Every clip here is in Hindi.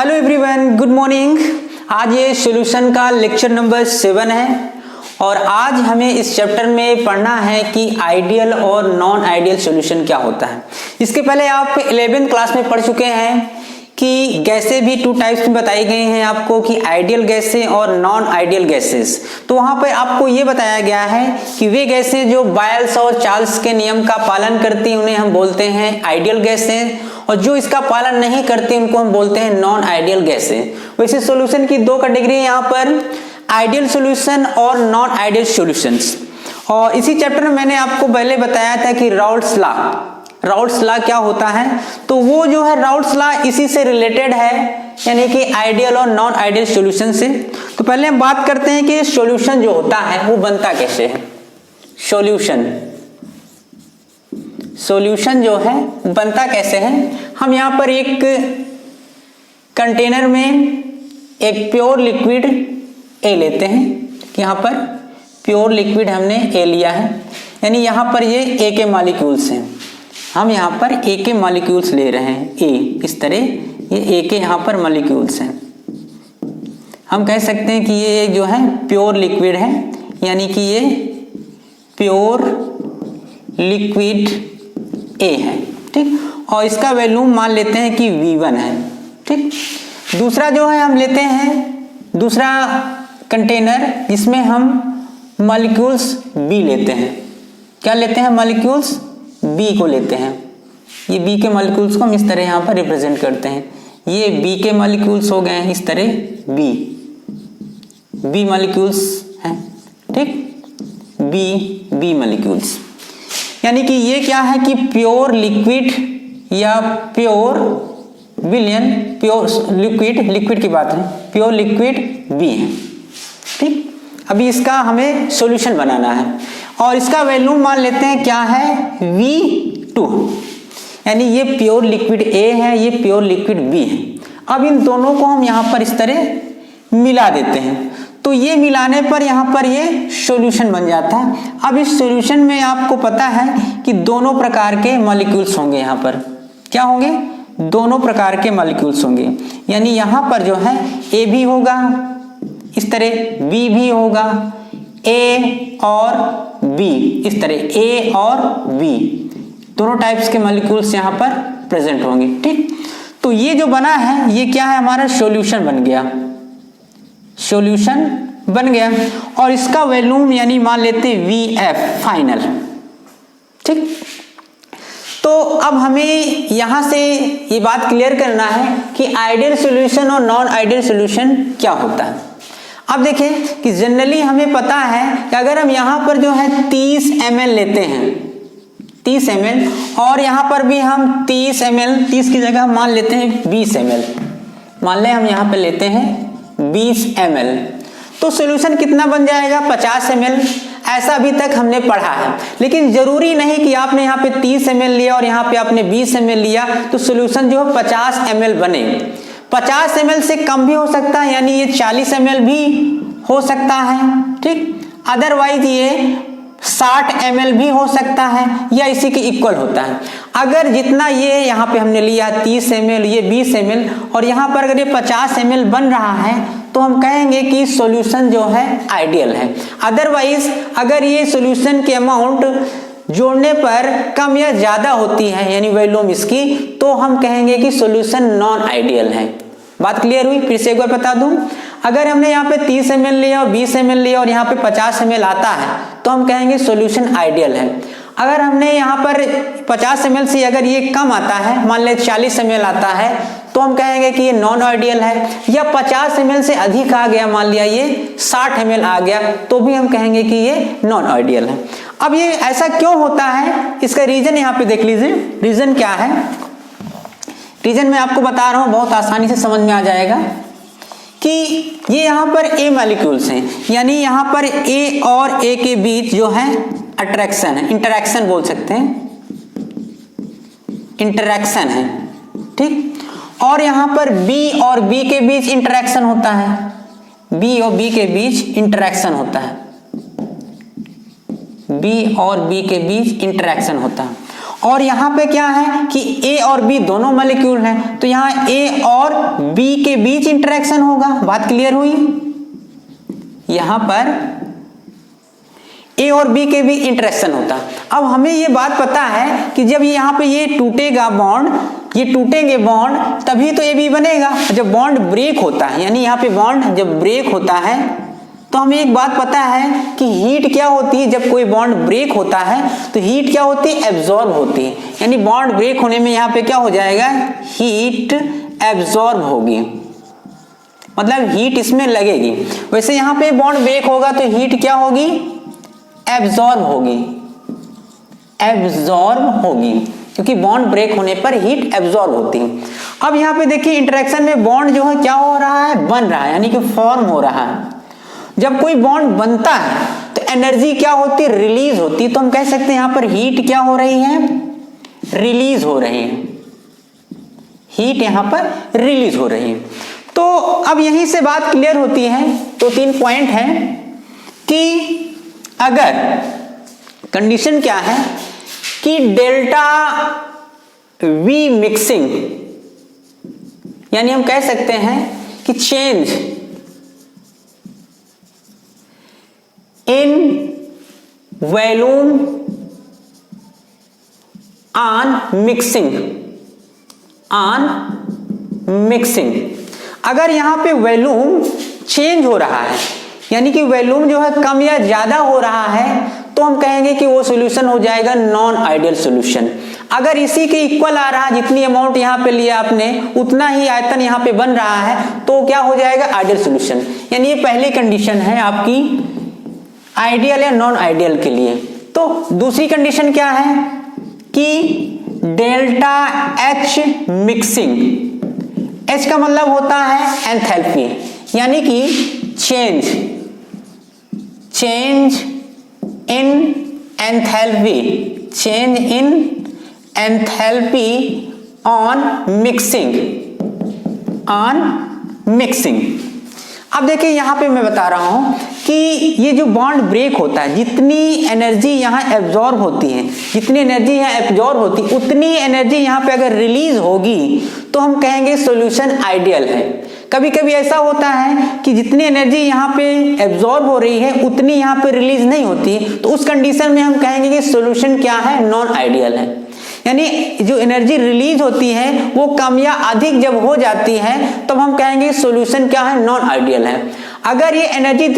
Hello everyone, good morning. आज ये सॉल्यूशन का लेक्चर नंबर 7 है और आज हमें इस चैप्टर में पढ़ना है कि आइडियल और नॉन आइडियल सॉल्यूशन क्या होता है। इसके पहले आप 11th क्लास में पढ़ चुके हैं कि गैसें भी 2 टाइप्स में बताई गई हैं आपको, कि आइडियल गैसें और नॉन आइडियल गैसेस। तो वहां पर आपको ये बताया गया है कि वे गैसें जो बायल्स और चार्ल्स के नियम का पालन करती हैं उन्हें हम बोलते हैं आइडियल गैसें, और जो इसका पालन नहीं करते उनको हम बोलते हैं नॉन आइडियल गैसें। वैसे सॉल्यूशन की 2 कैटेगरी है यहाँ पर, आइडियल सॉल्यूशन और नॉन आइडियल सॉल्यूशंस। और इसी चैप्टर में मैंने आपको पहले बताया था कि राउल्ट्स लॉ क्या होता है। तो वो जो है राउल्ट्स लॉ इसी से रिलेटेड है, यानी कि आइडियल और नॉन आइडियल सॉल्यूशन से। तो पहले हम बात करते हैं कि सॉल्यूशन जो होता है वो बनता कैसे है। सॉल्यूशन जो है बनता कैसे है। हम यहाँ पर एक कंटेनर में एक प्योर लिक्विड ए लेते हैं, कि यहाँ पर प्योर लिक्विड हमने ए लिया है, यानी यहाँ पर ये ए के मॉलिक्यूल्स हैं। हम यहाँ पर ए के मॉलिक्यूल्स ले रहे हैं, ए इस तरह ये ए के यहाँ पर मॉलिक्यूल्स हैं। हम कह सकते हैं कि ये जो है प्योर लिक्विड है, यानी कि ये प्योर लिक्विड ए है, ठीक। और इसका वैल्यू मान लेते हैं कि V1 है, ठीक। दूसरा जो है हम लेते हैं दूसरा कंटेनर जिसमें हम मॉलिक्यूल्स B लेते हैं। क्या लेते हैं? मॉलिक्यूल्स B को लेते हैं। ये B के मॉलिक्यूल्स को हम इस तरह यहाँ पर रिप्रेजेंट करते हैं। ये B के मॉलिक्यूल्स हो गए हैं इस तरह B मॉलिक्यूल्स हैं, ठीक। B मॉलिक्यूल्स, यानी कि ये क्या है कि प्योर लिक्विड या प्योर विलियन, प्योर लिक्विड की बात है, प्योर लिक्विड B है, ठीक। अभी इसका हमें सॉल्यूशन बनाना है और इसका वैल्यू मान लेते हैं क्या है, V2, यानी ये प्योर लिक्विड A है, ये प्योर लिक्विड B है। अब इन दोनों को हम यहाँ पर इस तरह मिला देते हैं, तो ये मिलाने पर यहाँ पर ये सॉल्यूशन बन जाता है। अब इस सॉल्यूशन में आपको पता है कि दोनों प्रकार के मॉलिक्यूल्स होंगे। यहाँ पर क्या होंगे? दोनों प्रकार के मॉलिक्यूल्स होंगे, यानी यहाँ पर जो है A भी होगा इस तरह, B भी होगा, A और B इस तरह, A और B दोनों टाइप्स के मॉलिक्यूल्स यहाँ पर प्रेजेंट होंगे, ठीक। तो ये जो बना है ये क्या है, हमारा सॉल्यूशन बन गया, सॉल्यूशन बन गया। और इसका वैल्यूम यानी मान लेते हैं VF फाइनल, ठीक। तो अब हमें यहां से ये बात क्लियर करना है कि आइडियल सॉल्यूशन और नॉन आइडियल सॉल्यूशन क्या होता है। अब देखें कि जनरली हमें पता है कि अगर हम यहां पर जो है 30 ml लेते हैं, 30 ml, और यहां पर भी हम 30 ml, 30 की जगह हम मान लेते हैं 20 ml, मान लें हम यहां पर लेते हैं 20 ml, तो सॉल्यूशन कितना बन जाएगा, 50 ml। ऐसा अभी तक हमने पढ़ा है, लेकिन जरूरी नहीं कि आपने यहाँ पे 30 ml लिया और यहाँ पे आपने 20 ml लिया तो सॉल्यूशन जो है 50 ml बने। 50 ml से कम भी हो सकता है, यानी ये 40 ml भी हो सकता है, ठीक। अदरवाइज ये 60 ml भी हो सकता है या इसी के इक्वल होता है। अगर जितना ये यहाँ पे हमने लिया 30 ml, ये 20 ml, और यहाँ पर अगर ये 50 ml बन रहा है तो हम कहेंगे कि सॉल्यूशन जो है आइडियल है। अदरवाइज अगर ये सॉल्यूशन की अमाउंट जोड़ने पर कम या ज्यादा होती है, यानी वैल्यूम इसकी, तो हम कहेंगे कि सॉल्यूशन नॉन आइडियल है। बात क्लियर हुई? फिर से एक बार बता दूं, अगर हमने यहाँ पे 30 ml लिया और 20 ml लिया और यहाँ पे 50 ml आता है तो हम कहेंगे सॉल्यूशन आइडियल है। अगर हमने यहाँ पर 50 ml से अगर ये कम आता है, मान ले 40 ml आता है, तो हम कहेंगे कि ये नॉन आइडियल है। या 50 ml से अधिक आ गया, मान लिया ये 60 ml आ गया, तो भी हम कहेंगे कि ये नॉन आइडियल है। अब ये ऐसा क्यों होता है, इसका रीजन यहाँ पे देख लीजिए। रीजन क्या है? रीजन मैं आपको बता रहा हूं, बहुत आसानी से समझ में आ जाएगा कि ये यहाँ पर A मॉलिक्यूल्स हैं, यानी यहाँ पर A और A के बीच जो है अट्रैक्शन है, इंटरैक्शन बोल सकते हैं, इंटरैक्शन है, ठीक। और यहाँ पर B और B के बीच इंटरैक्शन होता है, B और B के बीच इंटरैक्शन होता है, B और B के बीच इंटरैक्शन होता है। और यहाँ पे क्या है कि ए और बी दोनों मॉलिक्यूल हैं, तो यहाँ ए और बी के बीच इंटरेक्शन होगा। बात क्लियर हुई? यहाँ पर ए और बी के भी इंटरेक्शन होता। अब हमें ये बात पता है कि जब यहाँ पे ये टूटेगा बॉन्ड, ये टूटेंगे बॉन्ड, तभी तो ए बी बनेगा। जब बॉन्ड ब्रेक होता है, यानी यहाँ पे बॉन्ड जब ब्रेक होता है, तो हमें एक बात पता है कि हीट क्या होती है। जब कोई बॉन्ड ब्रेक होता है तो हीट क्या होती है? एब्जॉर्ब होती है। यानी बॉन्ड ब्रेक होने में यहाँ पे क्या हो जाएगा? हीट एब्जॉर्ब होगी, मतलब हीट इसमें लगेगी। वैसे यहाँ पे बॉन्ड ब्रेक होगा तो हीट क्या होगी? एब्जॉर्ब होगी, एब्जॉर्ब होगी, क्योंकि बॉन्ड ब्रेक होने पर हीट एब्जॉर्ब होती है। अब यहाँ पे देखिए इंटरेक्शन में बॉन्ड जो है क्या हो रहा है? बन रहा है, यानी कि फॉर्म हो रहा है। जब कोई बॉन्ड बनता है तो एनर्जी क्या होती है? रिलीज होती है। तो हम कह सकते हैं यहाँ पर हीट क्या हो रही है? रिलीज हो रही है, हीट यहाँ पर रिलीज हो रही है। तो अब यहीं से बात क्लियर होती है। तो 3 पॉइंट है कि अगर कंडीशन क्या है कि डेल्टा वी मिक्सिंग, यानी हम कह सकते हैं कि change in volume on mixing, अगर यहां पे वॉल्यूम चेंज हो रहा है, यानी कि वॉल्यूम जो है कम या ज्यादा हो रहा है, तो हम कहेंगे कि वो सॉल्यूशन हो जाएगा नॉन आइडियल सॉल्यूशन। अगर इसी के इक्वल आ रहा है, जितनी अमाउंट यहाँ पे लिया आपने उतना ही आयतन यहाँ पे बन रहा है, तो क्या हो जाएगा? Ideal solution. यानी ये पहली कंडीशन है आपकी आइडियल या नॉन आइडियल के लिए। तो दूसरी कंडीशन क्या है कि डेल्टा एच मिक्सिंग, एच का मतलब होता है एंथैल्पी, यानी कि change in enthalpy, change in enthalpy on mixing. अब देखिए यहाँ पे मैं बता रहा हूं कि ये जो बॉन्ड ब्रेक होता है, जितनी एनर्जी यहाँ एब्जॉर्ब होती है, जितनी एनर्जी यहाँ एब्जॉर्ब होती है, उतनी एनर्जी यहाँ पे अगर रिलीज होगी तो हम कहेंगे सॉल्यूशन आइडियल है। कभी कभी ऐसा होता है कि जितनी एनर्जी यहाँ पे एब्जॉर्ब हो रही है उतनी यहाँ पे रिलीज नहीं होती, तो उस कंडीशन में हम कहेंगे कि सॉल्यूशन क्या है? नॉन आइडियल है। यानी जो एनर्जी रिलीज होती है वो कम या अधिक जब हो जाती है तो हम कहेंगे सॉल्यूशन क्या है? नॉन आइडियल है। अगर ये एनर्जी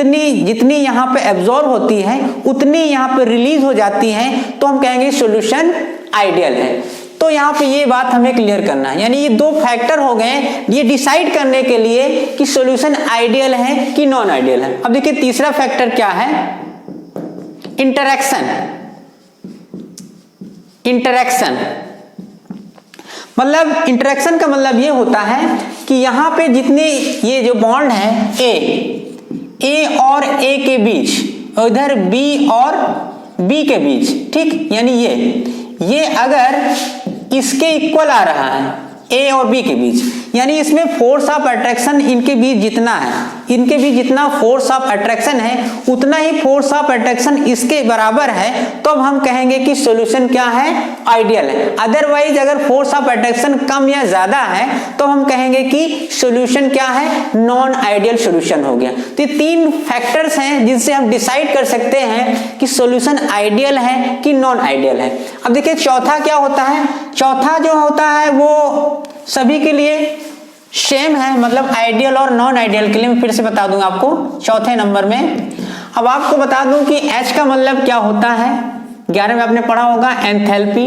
जितनी यहाँ पे एब्जॉर्ब होती है उतनी यहाँ पे रिलीज हो जाती है तो हम कहेंगे सॉल्यूशन आइडियल है। तो यहाँ पे ये बात हमें क्लियर करना है। यानी ये 2 फैक्टर हो गए ये डिसाइड करने के लिए कि सॉल्यूशन आइडियल है कि नॉन आइडियल है। अब देखिए तीसरा फैक्टर क्या है? इंटरेक्शन। मतलब इंटरेक्शन का मतलब ये होता है कि यहाँ पे जितने ये जो बॉन्ड है ए और ए के बीच, और इधर बी और बी के बीच, ठीक, यानी ये अगर इसके इक्वल आ रहा है ए और बी के बीच, यानी इसमें फोर्स ऑफ अट्रैक्शन इनके बीच जितना है, इनके बीच जितना फोर्स ऑफ अट्रैक्शन है उतना ही फोर्स ऑफ अट्रैक्शन इसके बराबर है, तो अब हम कहेंगे कि सॉल्यूशन क्या है? आइडियल है। अदरवाइज अगर फोर्स ऑफ अट्रैक्शन कम या ज्यादा है तो हम कहेंगे कि सॉल्यूशन क्या है? नॉन आइडियल सॉल्यूशन हो गया। तो ये 3 फैक्टर्स हैं जिनसे हम डिसाइड कर सकते हैं कि सॉल्यूशन आइडियल है कि नॉन आइडियल है। अब देखिए चौथा क्या होता है? चौथा जो होता है वो सभी के लिए सेम है, मतलब आइडियल और नॉन आइडियल के लिए मैं फिर से बता दूंगा आपको चौथे नंबर में। अब आपको बता दूं कि H का मतलब क्या होता है? 11 में आपने पढ़ा होगा एंथैल्पी,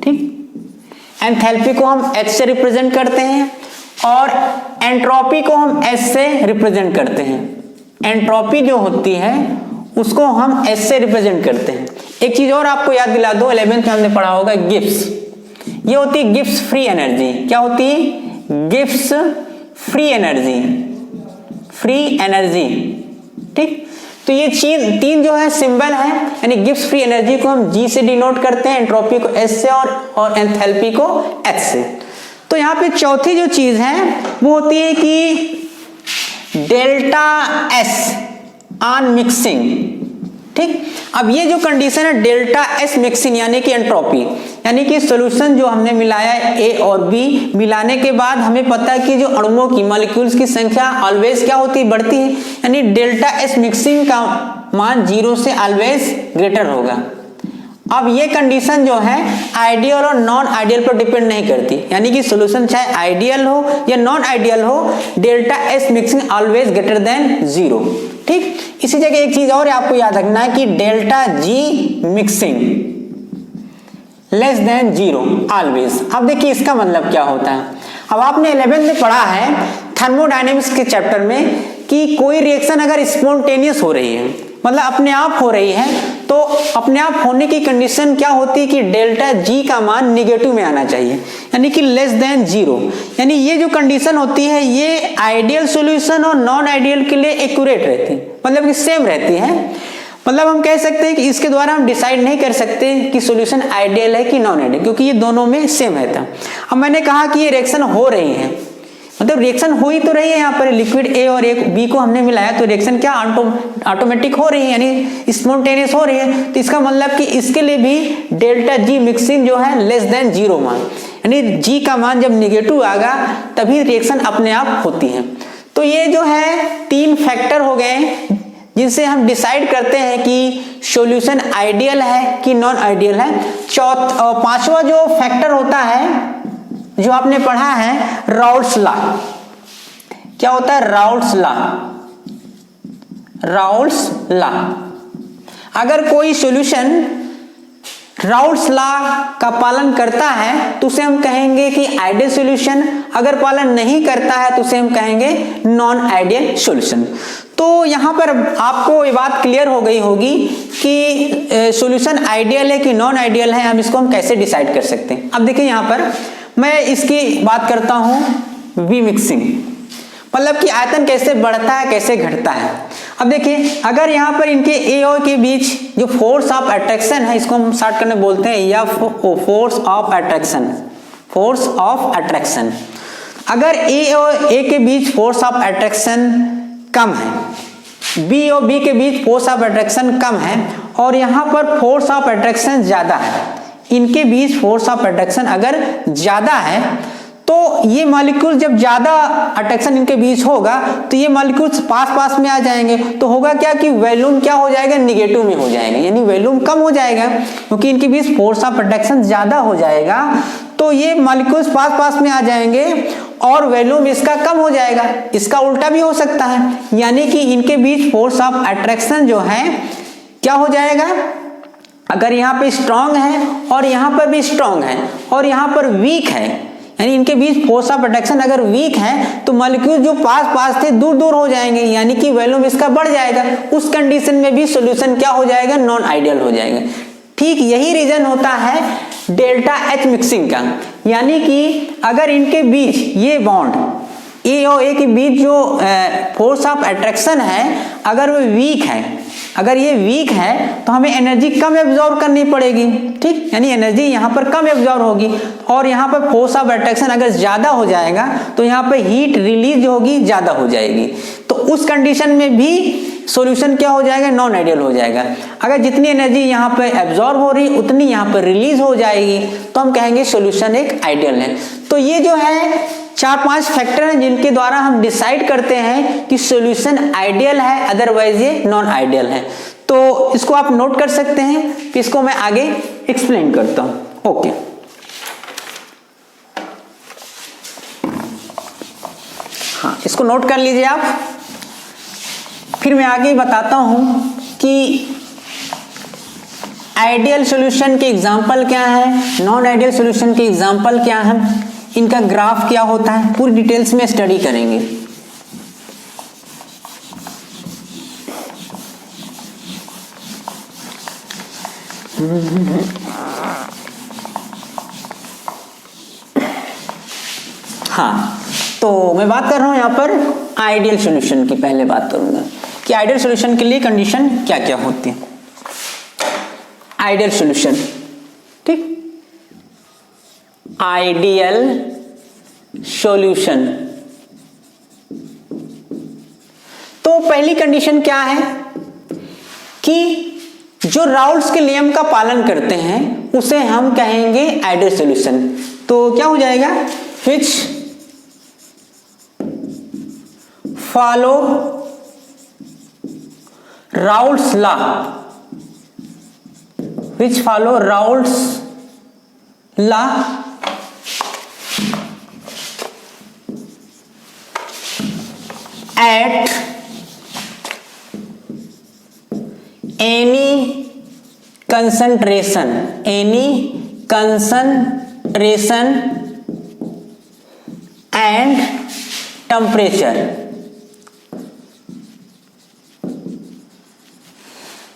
ठीक। एंथैल्पी को हम H से रिप्रेजेंट करते हैं और एंट्रोपी को हम S से रिप्रेजेंट करते हैं। एंट्रोपी जो होती है उसको हम S से रिप्रेजेंट करते हैं। एक चीज और आपको याद दिला दो, 11th में हमने पढ़ा होगा गिब्स। ये होती है गिब्स फ्री एनर्जी। क्या होती है? गिब्स फ्री एनर्जी, ठीक। तो ये चीज 3 जो है सिंबल है, यानी गिब्स फ्री एनर्जी को हम G से डिनोट करते हैं, एंट्रोपी को S से और एंथैल्पी को H से। तो यहाँ पे चौथी जो चीज है वो होती है कि डेल्टा S ऑन मिक्सिंग, ठीक। अब ये जो कंडीशन है डेल्टा एस मिक्सिंग यानी कि एंट्रोपी, यानी कि सॉल्यूशन जो हमने मिलाया ए और बी, मिलाने के बाद हमें पता है कि जो अणुओं की मॉलिक्यूल्स की संख्या ऑलवेज क्या होती है, बढ़ती है, यानी डेल्टा एस मिक्सिंग का मान 0 से ऑलवेज ग्रेटर होगा। अब ये कंडीशन जो है आइडियल और नॉन आइडियल पर डिपेंड नहीं करती, यानी कि सॉल्यूशन चाहे आइडियल हो या नॉन आइडियल हो, delta S mixing always greater than 0, ठीक। इसी जगह एक चीज और आपको याद रखना है कि delta G mixing less than 0 always. अब देखिए इसका मतलब क्या होता है। अब आपने 11th में पढ़ा है थर्मोडायनेमिक्स के चैप्टर में कि कोई रिएक्शन अगर स्पॉन्टेनियस हो रही है, मतलब अपने आप हो रही है, तो अपने आप होने की कंडीशन क्या होती है कि डेल्टा जी का मान निगेटिव में आना चाहिए, यानी कि लेस देन 0। यानी ये जो कंडीशन होती है ये आइडियल सॉल्यूशन और नॉन आइडियल के लिए एक्यूरेट रहती है, मतलब कि सेम रहती है। मतलब हम कह सकते हैं कि इसके द्वारा हम डिसाइड नहीं कर सकते कि सॉल्यूशन आइडियल है कि नॉन आइडियल, क्योंकि ये दोनों में सेम रहता है। अब मैंने कहा कि ये रिएक्शन हो रही है, मतलब रिएक्शन हो ही तो रही है, यहाँ पर लिक्विड ए और ए बी को हमने मिलाया तो रिएक्शन क्या ऑटोमेटिक हो रही है, यानी स्पॉन्टेनियस हो रही है। तो इसका मतलब कि इसके लिए भी डेल्टा जी मिक्सिंग जो है लेस देन 0 मान, यानी जी का मान जब निगेटिव आएगा तभी रिएक्शन अपने आप होती है। तो ये जो है 3 फैक्टर हो गए जिनसे हम डिसाइड करते हैं कि सॉल्यूशन आइडियल है कि नॉन आइडियल है। 5वां जो फैक्टर होता है जो आपने पढ़ा है राउल्ट्स लॉ। क्या होता है राउल्ट्स लॉ? राउल्ट्स लॉ, अगर कोई सॉल्यूशन राउल्ट्स लॉ का पालन करता है तो उसे हम कहेंगे कि आइडियल सॉल्यूशन, अगर पालन नहीं करता है तो उसे हम कहेंगे नॉन आइडियल सॉल्यूशन। तो यहाँ पर आपको ये बात क्लियर हो गई होगी कि सॉल्यूशन आइडियल है कि नॉन आइडियल है, हम इसको कैसे डिसाइड कर सकते हैं। अब देखिए यहाँ पर मैं इसकी बात करता हूं वी मिक्सिंग, मतलब कि आयतन कैसे बढ़ता है कैसे घटता है। अब देखिए अगर यहाँ पर इनके ए और के बीच जो फोर्स ऑफ अट्रैक्शन है, इसको हम शॉर्ट करने बोलते हैं या force of attraction, force of attraction. अगर ए और ए के बीच फोर्स ऑफ अट्रैक्शन कम है, बी और बी के बीच फोर्स ऑफ अट्रैक्शन कम है और यहाँ पर फोर्स ऑफ अट्रैक्शन ज्यादा है, इनके बीच फोर्स ऑफ अट्रैक्शन अगर ज्यादा है तो ये मॉलिक्यूल जब ज्यादा अट्रैक्शन इनके बीच होगा तो ये मॉलिक्यूल्स पास पास में आ जाएंगे, तो होगा क्या कि वॉल्यूम क्या हो जाएगा, निगेटिव में हो जाएगा, यानी वॉल्यूम कम हो जाएगा क्योंकि इनके बीच फोर्स ऑफ अट्रैक्शन ज्यादा हो जाएगा। तो ये मॉलिक्यूल्स पास पास में आ जाएंगे और वॉल्यूम इसका कम हो जाएगा। इसका उल्टा भी हो सकता है, यानी कि इनके बीच फोर्स ऑफ अट्रैक्शन जो है क्या हो जाएगा, अगर यहाँ पे स्ट्रांग है और यहाँ पर भी स्ट्रांग है और यहाँ पर वीक है, यानी इनके बीच फोर्स ऑफ अट्रैक्शन अगर वीक है तो मॉलिक्यूल जो पास पास थे दूर दूर हो जाएंगे, यानी कि वॉल्यूम इसका बढ़ जाएगा। उस कंडीशन में भी सॉल्यूशन क्या हो जाएगा, नॉन आइडियल हो जाएगा। ठीक यही रीजन होता है डेल्टा एच मिक्सिंग का, यानी कि अगर इनके बीच ये बॉन्ड ए और ए के बीच जो फोर्स ऑफ अट्रैक्शन है अगर वो वीक है, अगर ये वीक है तो हमें एनर्जी कम एब्जॉर्ब करनी पड़ेगी, ठीक, यानी एनर्जी यहाँ पर कम एब्जॉर्ब होगी और यहाँ पर फोर्स ऑफ अट्रैक्शन अगर ज्यादा हो जाएगा तो यहाँ पर हीट रिलीज होगी, ज्यादा हो जाएगी। तो उस कंडीशन में भी सॉल्यूशन क्या हो जाएगा, नॉन आइडियल हो जाएगा। अगर जितनी एनर्जी यहाँ पे एब्जॉर्ब हो रही उतनी यहाँ पर रिलीज हो जाएगी तो हम कहेंगे सॉल्यूशन एक आइडियल है। तो ये जो है 4-5 फैक्टर हैं जिनके द्वारा हम डिसाइड करते हैं कि सॉल्यूशन आइडियल है, अदरवाइज ये नॉन आइडियल है। तो इसको आप नोट कर सकते हैं, कि इसको मैं आगे एक्सप्लेन करता हूं। ओके, हाँ इसको नोट कर लीजिए आप, फिर मैं आगे बताता हूं कि आइडियल सॉल्यूशन के एग्जाम्पल क्या है, नॉन आइडियल सॉल्यूशन के एग्जाम्पल क्या है, इनका ग्राफ क्या होता है, पूरी डिटेल्स में स्टडी करेंगे। हाँ, तो मैं बात कर रहा हूं यहां पर आइडियल सॉल्यूशन की। पहले बात करूंगा कि आइडियल सॉल्यूशन के लिए कंडीशन क्या क्या होती है। आइडियल सॉल्यूशन, ठीक, आइडियल सॉल्यूशन, तो पहली कंडीशन क्या है कि जो राउल्स के नियम का पालन करते हैं उसे हम कहेंगे आइडियल सॉल्यूशन। तो क्या हो जाएगा, which follow Raoult's law, which follow Raoult's law at any concentration and temperature।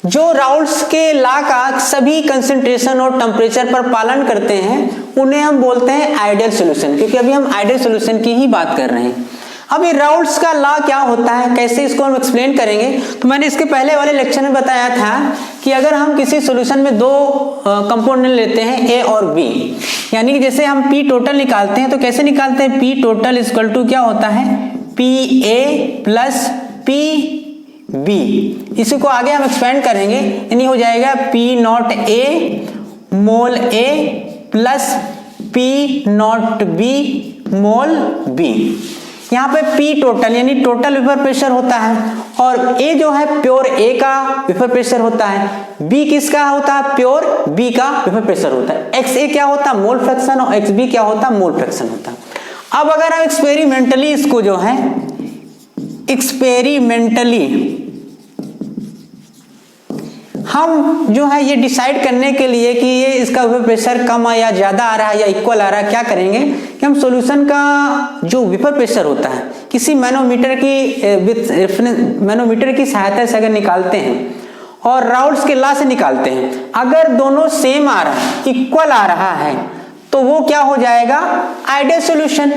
जो राउल्स के लॉ का सभी कंसंट्रेशन और टेम्परेचर पर पालन करते हैं उन्हें हम बोलते हैं आइडियल सॉल्यूशन, क्योंकि अभी हम आइडियल सॉल्यूशन की ही बात कर रहे हैं। अब ये राउल्स का लॉ क्या होता है, कैसे इसको हम एक्सप्लेन करेंगे, तो मैंने इसके पहले वाले लेक्चर में बताया था कि अगर हम किसी सॉल्यूशन में दो कंपोनेंट लेते हैं ए और बी, यानी कि जैसे हम पी टोटल निकालते हैं तो कैसे निकालते हैं, पी टोटल इक्वल टू क्या होता है, P A plus P B. इसी को आगे हम एक्सपेंड करेंगे, यानी हो जाएगा P naught A mole A plus P naught B mole B. यहाँ पे पी टोटल यानी टोटल वेपर प्रेशर होता है, और ए जो है प्योर ए का वेपर प्रेशर होता है, बी किसका होता है, प्योर बी का वेपर प्रेशर होता है। एक्स ए क्या होता है, मोल फ्रैक्शन, और एक्स बी क्या होता है, मोल फ्रैक्शन होता है। अब अगर हम एक्सपेरिमेंटली इसको जो है एक्सपेरिमेंटली हम जो है ये डिसाइड करने के लिए कि ये इसका वेपर प्रेशर कम या ज्यादा आ रहा है या इक्वल आ रहा है, क्या करेंगे कि हम सॉल्यूशन का जो वेपर प्रेशर होता है किसी मैनोमीटर की सहायता से अगर निकालते हैं और राउल्स के लॉ से निकालते हैं, अगर दोनों सेम आ रहा है, इक्वल आ रहा है, तो वो क्या हो जाएगा, आइडियल सॉल्यूशन।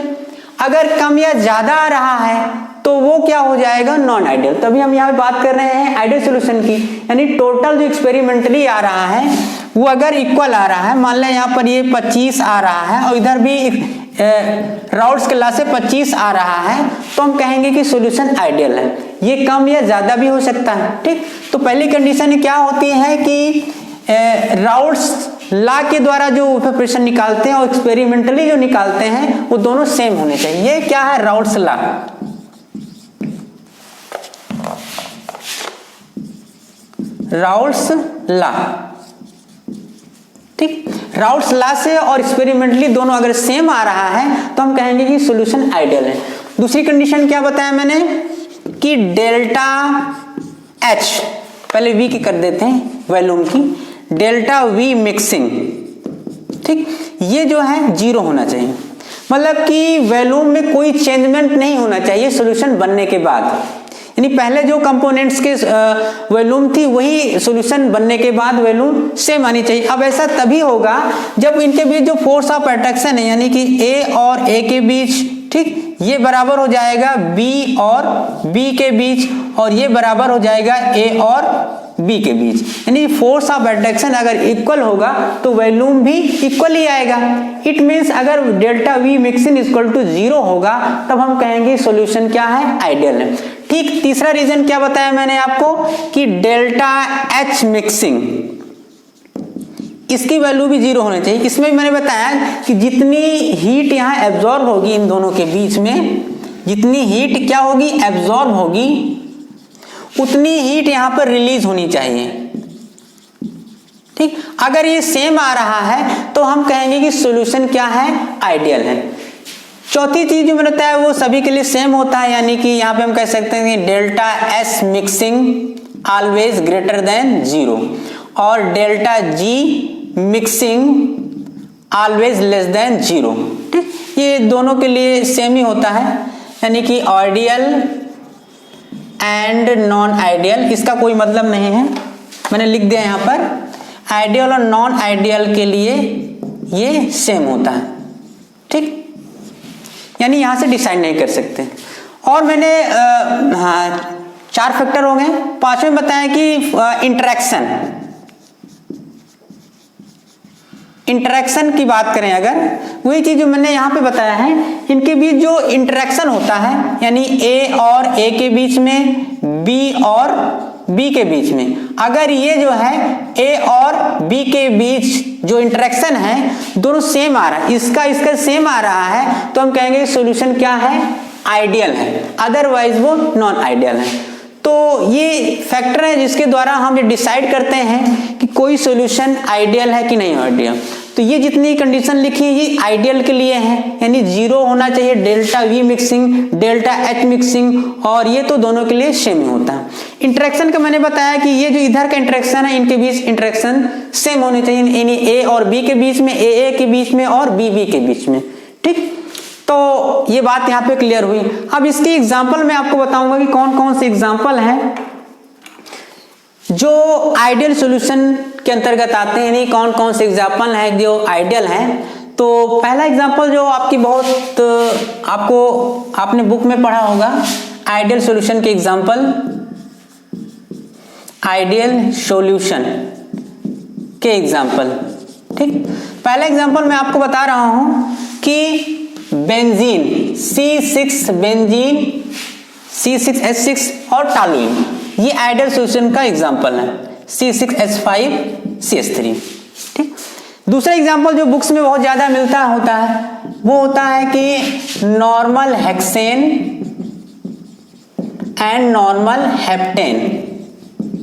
अगर कम या ज्यादा आ रहा है तो वो क्या हो जाएगा, नॉन आइडियल। तभी हम यहाँ पे बात कर रहे हैं आइडियल सॉल्यूशन की, यानी टोटल जो एक्सपेरिमेंटली आ रहा है वो अगर इक्वल आ रहा है, मान लें यहाँ पर ये 25 आ रहा है और इधर भी राउल्स के लॉ से 25 आ रहा है, तो हम कहेंगे कि सॉल्यूशन आइडियल है। ये कम या ज्यादा भी हो सकता है, ठीक। तो पहली कंडीशन क्या होती है कि राउल्स लॉ के द्वारा जो वेपर प्रेशर निकालते हैं और एक्सपेरिमेंटली जो निकालते हैं वो दोनों सेम होने चाहिए। ये क्या है, राउल्स लॉ। राउल्स लॉ, ठीक। राउल्स लॉ से और एक्सपेरिमेंटली दोनों अगर सेम आ रहा है तो हम कहेंगे कि सॉल्यूशन आइडियल है। दूसरी कंडीशन क्या बताया मैंने कि डेल्टा एच, पहले वी की कर देते हैं वॉल्यूम की, डेल्टा वी मिक्सिंग, ठीक, ये जो है 0 होना चाहिए, मतलब कि वॉल्यूम में कोई चेंजमेंट नहीं होना चाहिए सॉल्यूशन बनने के बाद। यानी पहले जो कंपोनेंट्स के वॉल्यूम थी वही सॉल्यूशन बनने के बाद वॉल्यूम सेम आनी चाहिए। अब ऐसा तभी होगा जब इनके बीच जो फोर्स ऑफ अट्रैक्शन है, यानी कि ए और ए के बीच, ठीक, ये बराबर हो जाएगा बी और बी के बीच, और ये बराबर हो जाएगा ए और बी के बीच। यानी फोर्स ऑफ अट्रैक्शन अगर इक्वल होगा तो वॉल्यूम भी इक्वल ही आएगा। इट मींस अगर delta V mixing equal to 0 होगा तब हम कहेंगे सॉल्यूशन क्या है, आइडियल है, ठीक। तीसरा रीजन क्या बताया मैंने आपको कि डेल्टा एच मिक्सिंग, इसकी वैल्यू भी 0 होनी चाहिए। इसमें भी मैंने बताया कि जितनी हीट यहाँ एब्जॉर्ब होगी इन दोनों के बीच में, जितनी हीट क्या होगी, एब्जॉर्ब होगी, उतनी हीट यहाँ पर रिलीज होनी चाहिए, ठीक। अगर ये सेम आ रहा है तो हम कहेंगे कि सॉल्यूशन क्या है, आइडियल है। चौथी चीज जो मैंने बताया वो सभी के लिए सेम होता है, यानी कि यहाँ पे हम कह सकते हैं कि delta S mixing always greater than 0 और delta G mixing always less than 0, ठीक। ये दोनों के लिए सेम ही होता है, यानी कि आइडियल एंड नॉन आइडियल, इसका कोई मतलब नहीं है, मैंने लिख दिया यहाँ पर। आइडियल और नॉन आइडियल के लिए ये सेम होता है, ठीक, यानी यहां से डिसाइड नहीं कर सकते। और मैंने 4 फैक्टर हो गए। 5वें बताया कि इंटरेक्शन की बात करें अगर, वही चीज जो मैंने यहाँ पे बताया है, इनके बीच जो इंटरेक्शन होता है, यानी ए और ए के बीच में, बी और बी के बीच में, अगर ये जो है ए और बी के बीच जो इंटरेक्शन है दोनों सेम आ रहा है, इसका सेम आ रहा है, तो हम कहेंगे सॉल्यूशन क्या है, आइडियल है, अदरवाइज वो नॉन आइडियल है। तो ये फैक्टर है जिसके द्वारा हम ये डिसाइड करते हैं कि कोई सॉल्यूशन आइडियल है कि नहीं आइडियल। तो ये जितनी कंडीशन लिखी है ये आइडियल के लिए है, यानी जीरो होना चाहिए delta V mixing, delta H mixing, और ये तो दोनों के लिए सेम ही होता है। इंटरेक्शन का मैंने बताया कि ये जो इधर का इंटरेक्शन है इनके बीच इंटरेक्शन सेम होने चाहिए, यानी ए और बी के बीच में, ए के बीच में और बी के बीच में। ठीक, तो ये बात यहाँ पे क्लियर हुई। अब इसकी एग्जाम्पल मैं आपको बताऊंगा कि कौन कौन से एग्जाम्पल हैं जो आइडियल सॉल्यूशन के अंतर्गत आते हैं, यानी कौन कौन से एग्जाम्पल हैं जो आइडियल हैं। तो पहला एग्जाम्पल जो आपकी बहुत आपने बुक में पढ़ा होगा, आइडियल सॉल्यूशन के एग्जाम्पल, आइडियल सॉल्यूशन के एग्जाम्पल। ठीक, पहला एग्जाम्पल मैं आपको बता रहा हूं कि बेंजीन C6 बेंजीन C6H6 और टॉलुइन, ये आइडियल सॉल्यूशन का एग्जांपल है, C6H5CH3। ठीक, दूसरा एग्जांपल जो बुक्स में बहुत ज्यादा मिलता होता है वो होता है कि normal hexane and normal heptane.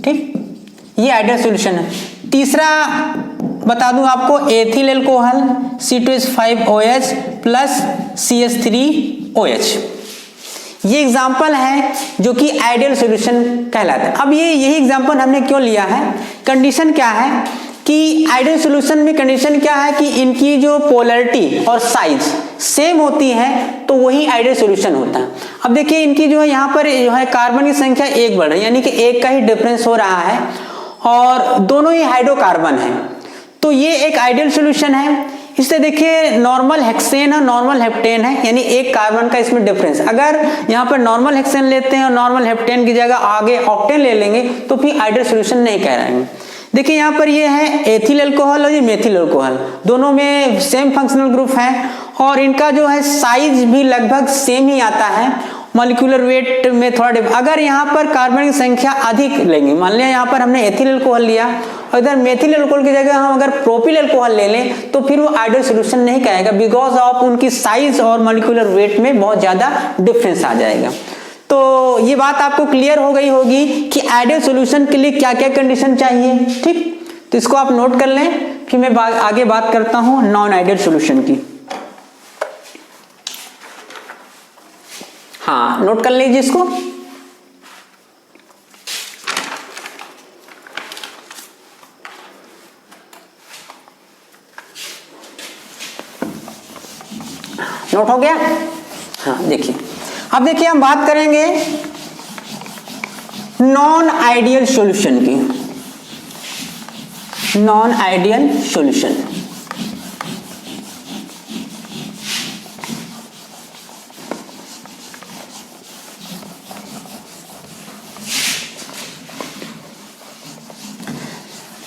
ठीक, ये आइडियल सॉल्यूशन है। तीसरा बता दूं आपको, ethyl alcohol C2H5OH plus CH3OH, ये एग्जाम्पल है जो कि आइडियल सॉल्यूशन कहलाता है। अब यही एग्जाम्पल हमने क्यों लिया है, कंडीशन क्या है कि आइडियल सॉल्यूशन में कंडीशन क्या है कि इनकी जो पोलैरिटी और साइज सेम होती है तो वही आइडियल सॉल्यूशन होता है। अब देखिए इनकी जो है यहाँ पर जो है कार्बन की संख्या एक बढ़ रही है, यानी कि एक का ही डिफरेंस हो रहा है और दोनों ही हाइड्रोकार्बन है, तो ये एक आइडियल सॉल्यूशन है। इससे देखिए नॉर्मल हेक्सेन है, नॉर्मल हेप्टेन है, यानी एक कार्बन का इसमें डिफरेंस। अगर यहाँ पर नॉर्मल हेक्सेन लेते हैं और नॉर्मल हेप्टेन की जगह आगे ऑक्टेन ले लेंगे तो फिर आइडियल सॉल्यूशन नहीं कह रहे हैं। देखिए यहाँ पर ये है एथिल अल्कोहल और ये मेथिल अल्कोहल, दोनों में सेम फंक्शनल ग्रुप है और इनका जो है साइज भी लगभग सेम ही आता है, मॉलिक्यूलर वेट में थोड़ा अगर यहाँ पर कार्बन की संख्या अधिक लेंगे, मान लिया यहाँ पर हमने एथिल अल्कोहल लिया और इधर मेथिल अल्कोहल की जगह हम अगर प्रोपिल अल्कोहल ले लें तो फिर वो आइडियल सॉल्यूशन नहीं कहेगा, बिकॉज ऑफ उनकी साइज और मॉलिक्यूलर वेट में बहुत ज्यादा डिफरेंस आ जाएगा। तो ये बात आपको क्लियर हो गई होगी कि आइडियल सॉल्यूशन के लिए क्या क्या कंडीशन चाहिए। ठीक, तो इसको आप नोट कर लें, फिर मैं आगे बात करता हूं नॉन आइडियल सॉल्यूशन की। हाँ, नोट कर लीजिए इसको। नोट हो गया? हाँ, देखिए अब देखिए हम बात करेंगे नॉन आइडियल सॉल्यूशन की। Non ideal solution,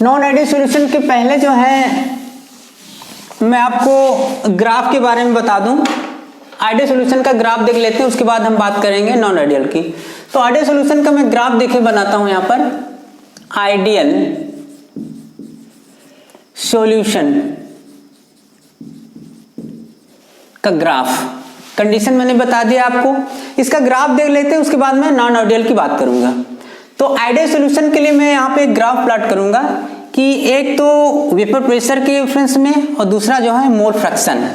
non ideal solution के पहले जो है मैं आपको ग्राफ के बारे में बता दूं। आइडियल सॉल्यूशन का ग्राफ देख लेते हैं, उसके बाद हम बात करेंगे नॉन आइडियल की। तो आइडियल सॉल्यूशन का मैं ग्राफ देखे बनाता हूं यहाँ पर, आइडियल सॉल्यूशन का ग्राफ, कंडीशन मैंने बता दिया आपको, इसका ग्राफ देख लेते हैं, उसके बाद मैं नॉन आइडियल की बात करूंगा। तो आइडियल सॉल्यूशन के लिए मैं यहाँ पे एक ग्राफ प्लॉट करूंगा कि एक तो वेपर प्रेशर के रेफरेंस में और दूसरा जो है मोल फ्रैक्शन,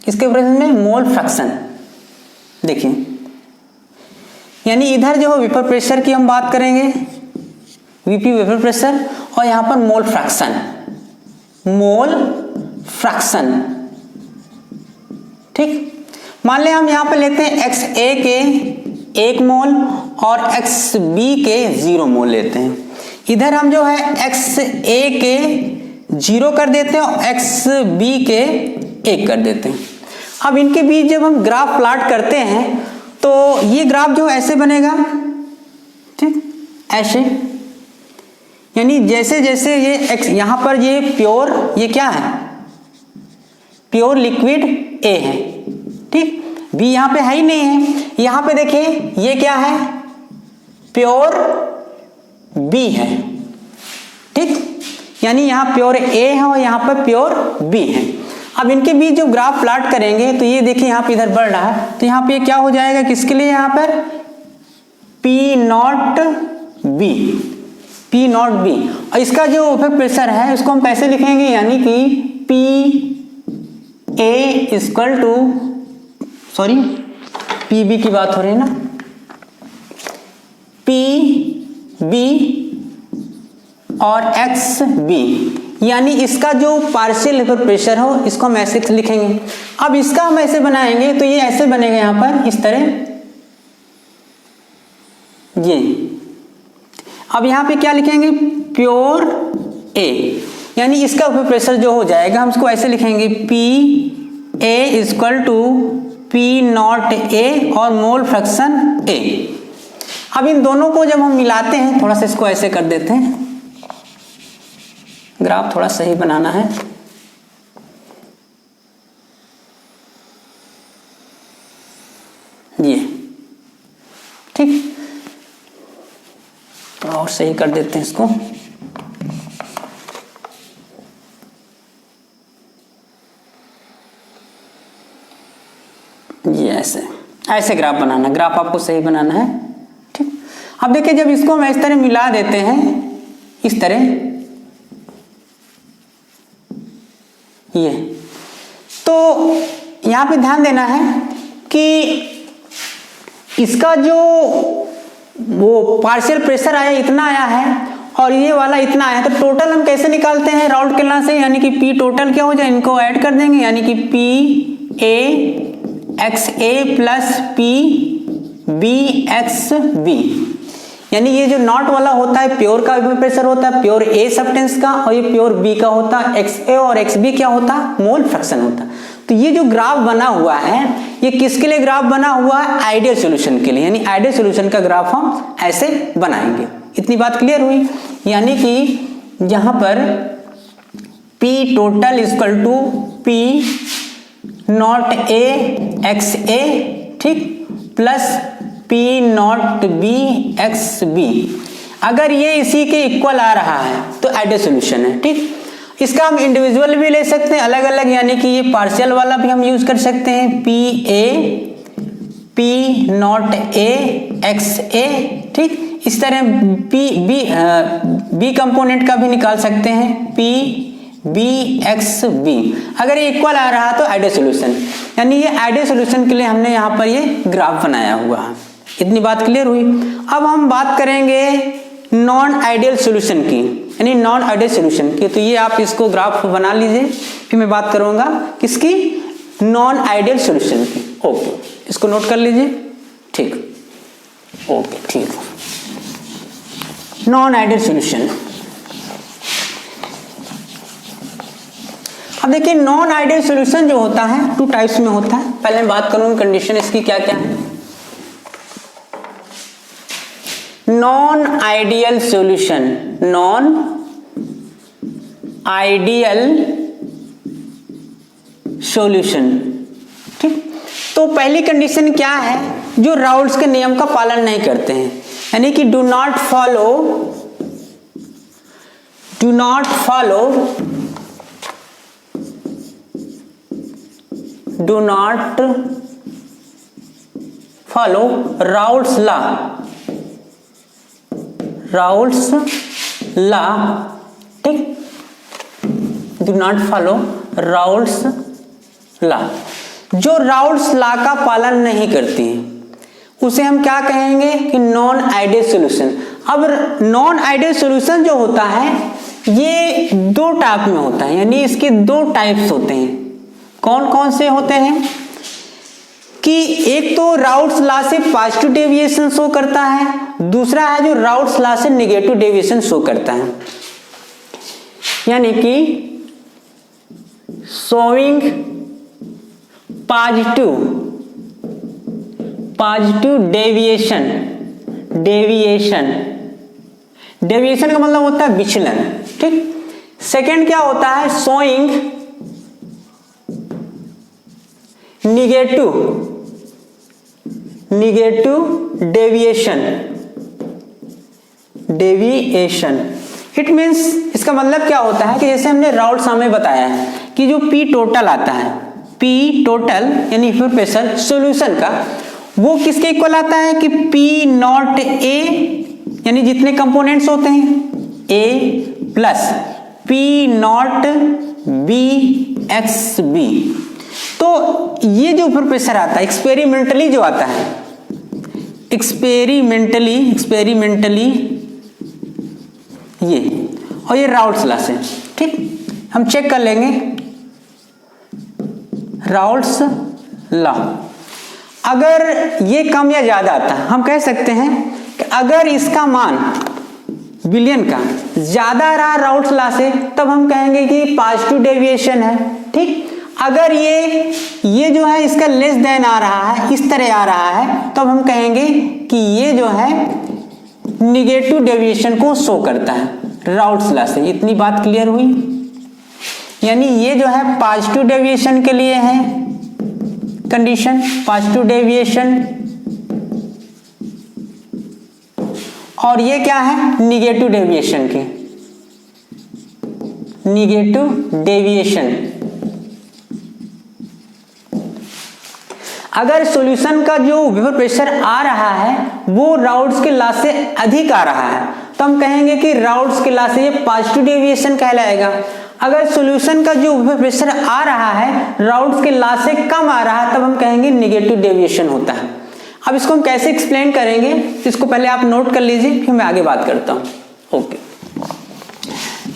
इसके रेफरेंस में मोल फ्रैक्शन। देखिए यानी इधर जो वेपर प्रेशर की हम बात करेंगे, वीपी वेपर प्रेशर, और यहाँ पर मोल फ्रैक्शन, मोल फ्रैक्शन। ठीक, मान लें हम यहाँ पर लेते हैं XA के 1 मोल और XB के 0 मोल लेते हैं। इधर हम जो है XA के 0 कर देते हैं और XB के 1 कर देते हैं। अब इनके बीच जब हम ग्राफ प्लॉट करते हैं तो ये ग्राफ जो ऐसे बनेगा, ठीक, ऐसे, यानी जैसे जैसे ये X यहाँ पर ये प्योर, ये क्या है, प्योर लिक्विड A है, ठीक, B यहाँ पे है ही नहीं है। यहाँ पे देखिए ये क्या है, प्योर बी है, ठीक। यानी यहाँ प्योर ए है और यहाँ पर प्योर बी है। अब इनके बीच जो ग्राफ प्लॉट करेंगे तो ये देखिए यहाँ पे इधर बढ़ रहा है, तो यहाँ पे क्या हो जाएगा, किसके लिए, यहाँ पर P naught B, P naught B. और इसका जो इफेक्ट प्रेशर है उसको हम कैसे लिखेंगे, यानी कि P A equal to, sorry P B की बात हो रही है ना, पी बी और एक्स बी, यानी इसका जो पार्शियल इफेक्ट प्रेशर हो इसको हम ऐसे लिखेंगे। अब इसका हम ऐसे बनाएंगे तो ये ऐसे बनेगा यहाँ पर इस तरह, ये। अब यहाँ पे क्या लिखेंगे, प्योर ए, यानी इसका इफेक्ट प्रेशर जो हो जाएगा हम इसको ऐसे लिखेंगे, P A equal to P naught A और मोल फ्रैक्शन ए। अब इन दोनों को जब हम मिलाते हैं, थोड़ा सा इसको ऐसे कर देते हैं, ग्राफ थोड़ा सही बनाना है, ये ठीक, थोड़ा और सही कर देते हैं इसको, ये ऐसे ऐसे ग्राफ बनाना, ग्राफ आपको सही बनाना है, ठीक। अब देखिए जब इसको हम इस तरह मिला देते हैं, इस तरह, ये, तो यहां पे ध्यान देना है कि इसका जो वो पार्शियल प्रेशर आया इतना आया है और ये वाला इतना आया, तो टोटल हम कैसे निकालते हैं, राउंड करना से, यानी कि पी टोटल क्या हो जाए, इनको ऐड कर देंगे, यानी कि P A X A plus P B X B. यानी ये जो नॉट वाला होता है प्योर का प्रेशर होता है, प्योर ए सब्सटेंस का, और ये प्योर बी का होता है, एक्स ए और एक्स बी क्या होता है, मोल फ्रैक्शन होता है। तो ये जो ग्राफ बना हुआ है ये किसके लिए ग्राफ बना हुआ है, आइडियल सॉल्यूशन के लिए, यानी आइडियल सॉल्यूशन का ग्राफ हम ऐसे बनाएंगे। इतनी बात क्लियर हुई, यानी कि यहां पर P total equal to P naught A X A, ठीक, plus P naught B X B. अगर ये इसी के इक्वल आ रहा है तो आइडियल सॉल्यूशन है, ठीक। इसका हम इंडिविजुअल भी ले सकते हैं अलग अलग, यानी कि ये पार्शियल वाला भी हम यूज कर सकते हैं, P A P naught A X A, ठीक। इस तरह बी कंपोनेंट का भी निकाल सकते हैं, पी बी एक्स बी। अगर ये इक्वल आ रहा तो आइडियल सॉल्यूशन, यानी ये आइडियल सॉल्यूशन के लिए हमने यहाँ पर ये ग्राफ बनाया हुआ है। इतनी बात क्लियर हुई। अब हम बात करेंगे नॉन आइडियल सॉल्यूशन की, यानी नॉन आइडियल सॉल्यूशन की। तो ये आप इसको ग्राफ बना लीजिए, फिर मैं बात करूंगा किसकी, नॉन आइडियल सॉल्यूशन की। ओके, इसको नोट कर लीजिए, ठीक, ओके, ठीक। नॉन आइडियल सॉल्यूशन, अब देखिए नॉन आइडियल सॉल्यूशन जो होता है टू टाइप्स में होता है। पहले मैं बात करूंगा कंडीशन इसकी क्या क्या है। Non ideal solution, non ideal solution, ठीक। तो पहली कंडीशन क्या है, जो राउल्स के नियम का पालन नहीं करते हैं, यानी कि do not follow Raoult's law, ठीक, do not follow Raoult's law. जो राउल्स लॉ का पालन नहीं करती है उसे हम क्या कहेंगे कि नॉन आइडियल सॉल्यूशन। अब नॉन आइडियल सॉल्यूशन जो होता है ये दो टाइप में होता है, यानी इसके दो टाइप्स होते हैं। कौन कौन से होते हैं कि एक तो राउल्स लॉ से पॉजिटिव डेविएशन शो करता है, दूसरा है जो राउल्स लॉ से नेगेटिव डेविएशन शो करता है, यानी कि शोइंग पॉजिटिव डेविएशन का मतलब होता है विचलन, ठीक। सेकंड क्या होता है, showing negative deviation. It means इसका मतलब क्या होता है कि जैसे हमने राउल्ट्स लॉ में बताया है कि जो पी टोटल आता है, पी टोटल यानी वेपर प्रेशर सॉल्यूशन का, वो किसके इक्वल आता है कि पी नॉट ए यानी जितने कंपोनेंट्स होते हैं A plus P naught B X B. तो ये जो वेपर प्रेशर आता है एक्सपेरिमेंटली जो आता है, एक्सपेरिमेंटली ये, और ये राउल्ट्स लॉ से, ठीक, हम चेक कर लेंगे राउल्ट्स लॉ। अगर ये कम या ज्यादा आता है, हम कह सकते हैं कि अगर इसका मान बिलियन का ज्यादा रहा राउल्ट्स लॉ से, तब हम कहेंगे कि पॉजिटिव डेविएशन है, ठीक। अगर ये जो है इसका लेस देन आ रहा है, इस तरह आ रहा है, तब हम कहेंगे कि ये जो है निगेटिव डेविएशन को शो करता है राउल्ट्स लॉ से। इतनी बात क्लियर हुई? यानी ये जो है पॉजिटिव डेविएशन के लिए है कंडीशन, पॉजिटिव डेविएशन, और ये क्या है निगेटिव डेविएशन की, निगेटिव डेविएशन। अगर सॉल्यूशन का जो वेपर प्रेशर आ रहा है वो राउल्ट्स के लॉ से अधिक आ रहा है, तो हम कहेंगे कि राउल्ट्स के लॉ से ये पॉजिटिव डेविएशन कहलाएगा। अगर सॉल्यूशन का जो वेपर प्रेशर आ रहा है राउल्ट्स के लॉ से कम आ रहा है, तब हम कहेंगे निगेटिव डेविएशन होता है। अब इसको हम कैसे एक्सप्लेन करेंगे, इसको पहले आप नोट कर लीजिए, फिर मैं आगे बात करता हूं। ओके,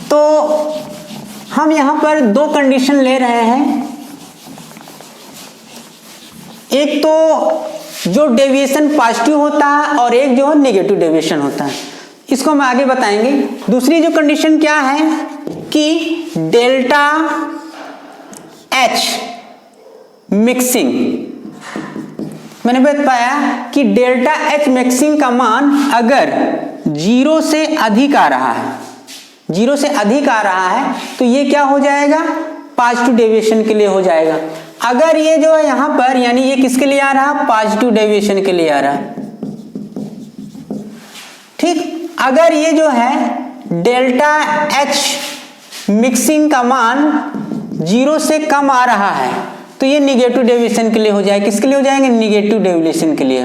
तो हम यहां पर दो कंडीशन ले रहे हैं। एक तो जो डेविएशन पॉजिटिव होता है और एक जो नेगेटिव डेविएशन होता है, इसको हम आगे बताएंगे। दूसरी जो कंडीशन क्या है कि डेल्टा एच मिक्सिंग, मैंने बताया कि डेल्टा एच मिक्सिंग का मान अगर 0 से अधिक आ रहा है, 0 से अधिक आ रहा है, तो ये क्या हो जाएगा पॉजिटिव डेविएशन के लिए हो जाएगा। अगर ये जो है यहां पर यानी ये किसके लिए आ रहा है पॉजिटिव डेविएशन के लिए आ रहा है, ठीक। अगर ये जो है डेल्टा एच मिक्सिंग का मान 0 से कम आ रहा है, तो ये निगेटिव डेविएशन के लिए हो जाएगा। किसके लिए हो जाएंगे निगेटिव डेविएशन के लिए,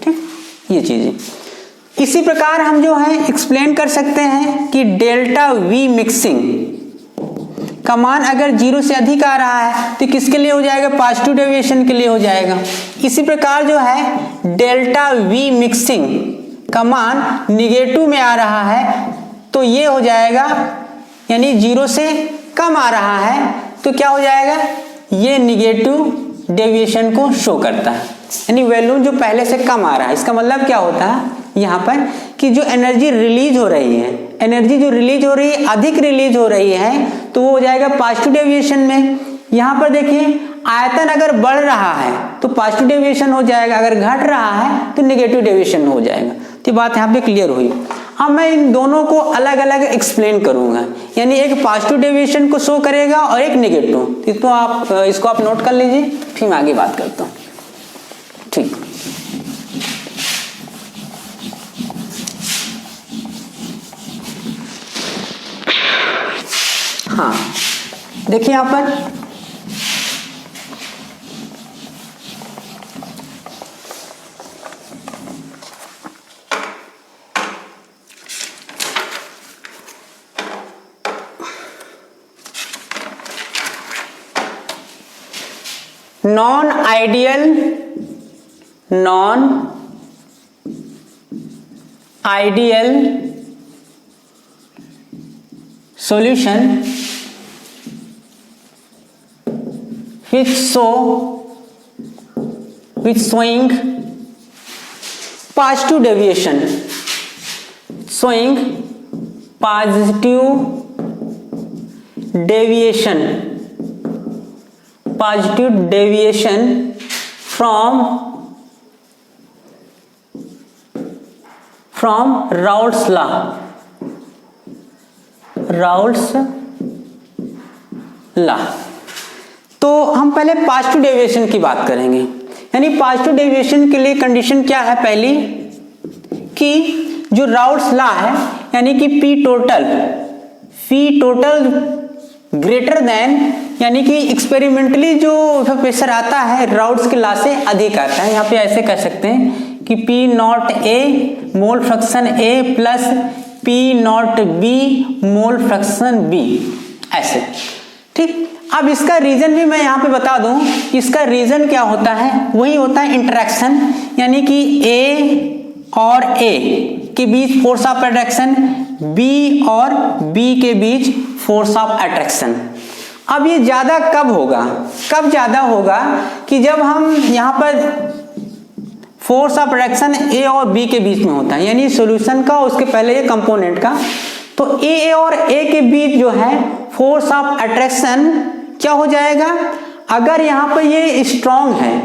ठीक। ये चीजें इसी प्रकार हम जो है एक्सप्लेन कर सकते हैं कि डेल्टा वी मिक्सिंग का मान अगर 0 से अधिक आ रहा है तो किसके लिए हो जाएगा पॉजिटिव डेविएशन के लिए हो जाएगा। इसी प्रकार जो है डेल्टा वी मिक्सिंग का मान निगेटिव में आ रहा है, तो ये हो जाएगा यानी 0 से कम आ रहा है, तो क्या हो जाएगा ये निगेटिव डेविएशन को शो करता है, यानी वैल्यू जो पहले से कम आ रहा है। इसका मतलब क्या होता है यहाँ पर कि जो एनर्जी रिलीज हो रही है, एनर्जी जो रिलीज हो रही है अधिक रिलीज हो रही है, तो वो हो जाएगा पॉजिटिव डेविएशन में। यहाँ पर देखिए आयतन अगर बढ़ रहा है तो पॉजिटिव डेविएशन हो जाएगा, अगर घट रहा है तो नेगेटिव डेविएशन हो जाएगा। तो बात यहाँ पे क्लियर हुई। अब मैं इन दोनों को अलग अलग एक्सप्लेन करूंगा, यानी एक पॉजिटिव डेविएशन को शो करेगा और एक नेगेटिव। तो आप इसको आप नोट कर लीजिए, फिर मैं आगे बात करता हूँ, ठीक। हाँ देखिए यहां पर non ideal solution which showing positive deviation, showing positive deviation from Raoult's law। तो हम पहले पॉजिटिव डेविएशन की बात करेंगे, यानी पॉजिटिव डेविएशन के लिए कंडीशन क्या है पहली कि जो राउट्स लॉ है यानी कि पी टोटल ग्रेटर देन, यानी कि एक्सपेरिमेंटली जो प्रेशर आता है राउट्स के लॉ से अधिक आता है। यहाँ पे ऐसे कह सकते हैं कि P naught A mole fraction A plus P naught B mole fraction B, ऐसे। ठीक, अब इसका रीजन भी मैं यहाँ पे बता दूं, इसका रीजन क्या होता है, वही होता है इंटरेक्शन, यानी कि ए और ए के बीच फोर्स ऑफ अट्रैक्शन, बी और बी के बीच फोर्स ऑफ अट्रैक्शन। अब ये ज्यादा कब होगा, कब ज्यादा होगा कि जब हम यहाँ पर फोर्स ऑफ अट्रैक्शन ए और बी के बीच में होता है, यानी सॉल्यूशन का उसके पहले ये कंपोनेंट का, तो ए और ए के बीच जो है फोर्स ऑफ अट्रैक्शन क्या हो जाएगा, अगर यहाँ पर ये स्ट्रॉन्ग है,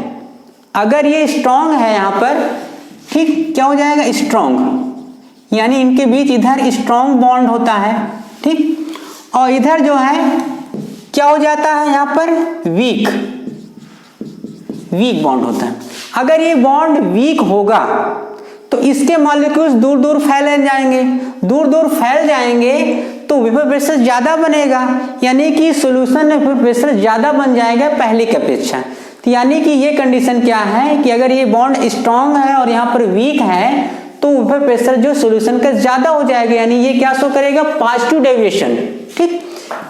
अगर ये स्ट्रॉन्ग है यहाँ पर, ठीक, क्या हो जाएगा स्ट्रॉन्ग, यानी इनके बीच इधर स्ट्रॉन्ग बॉन्ड होता है, ठीक, और इधर जो है क्या हो जाता है यहाँ पर वीक बॉन्ड होता है। अगर ये बॉन्ड वीक होगा तो इसके मॉलिक्यूल्स दूर दूर फैल जाएंगे, दूर दूर फैल जाएंगे तो वेपर प्रेशर ज्यादा बनेगा, यानी कि सॉल्यूशन में वेपर प्रेशर ज्यादा बन जाएगा पहले की अपेक्षा। तो यानी कि ये कंडीशन क्या है कि अगर ये बॉन्ड स्ट्रॉन्ग है और यहाँ पर वीक है तो वेपर प्रेशर जो सॉल्यूशन का ज्यादा हो जाएगा, यानी ये क्या शो करेगा पॉजिटिव डेविएशन। ठीक,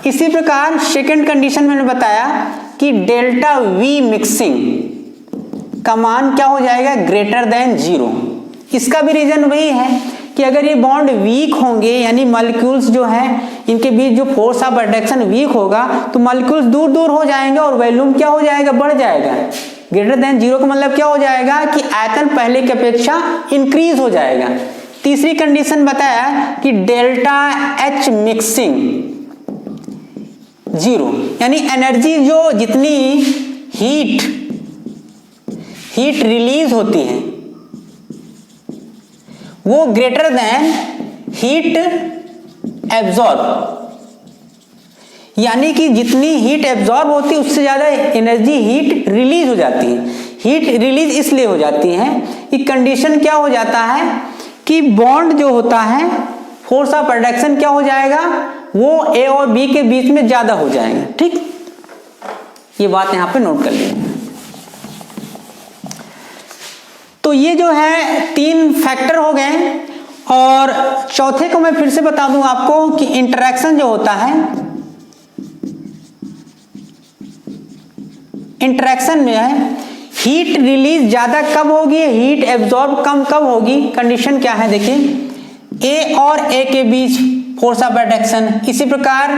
इसी प्रकार सेकंड कंडीशन मैंने बताया कि डेल्टा वी मिक्सिंग का मान क्या हो जाएगा ग्रेटर देन 0। इसका भी रीजन वही है कि अगर ये बॉन्ड वीक होंगे, यानी मॉलिक्यूल्स जो है इनके बीच जो फोर्स ऑफ अट्रैक्शन वीक होगा तो मॉलिक्यूल्स दूर दूर हो जाएंगे और वॉल्यूम क्या हो जाएगा बढ़ जाएगा। ग्रेटर देन 0 का मतलब क्या हो जाएगा कि आयतन पहले की अपेक्षा इंक्रीज हो जाएगा। तीसरी कंडीशन बताया कि डेल्टा एच मिक्सिंग 0, यानी एनर्जी जो जितनी हीट रिलीज होती है वो ग्रेटर देन हीट एब्जॉर्ब, यानी कि जितनी हीट एब्जॉर्ब होती है उससे ज्यादा एनर्जी हीट रिलीज हो जाती है। हीट रिलीज इसलिए हो जाती है कि कंडीशन क्या हो जाता है कि बॉन्ड जो होता है फोर्स ऑफ अट्रैक्शन क्या हो जाएगा वो ए और बी के बीच में ज्यादा हो जाएगा। ठीक, ये बात यहां पे नोट कर लीजिए। तो ये जो है 3 फैक्टर हो गए, और चौथे को मैं फिर से बता दूं आपको कि इंटरेक्शन जो होता है, इंटरेक्शन में है हीट रिलीज ज्यादा कब होगी, हीट एब्जॉर्ब कम कब होगी। कंडीशन क्या है देखिए, ए और ए के बीच फोर्स ऑफ अट्रैक्शन, इसी प्रकार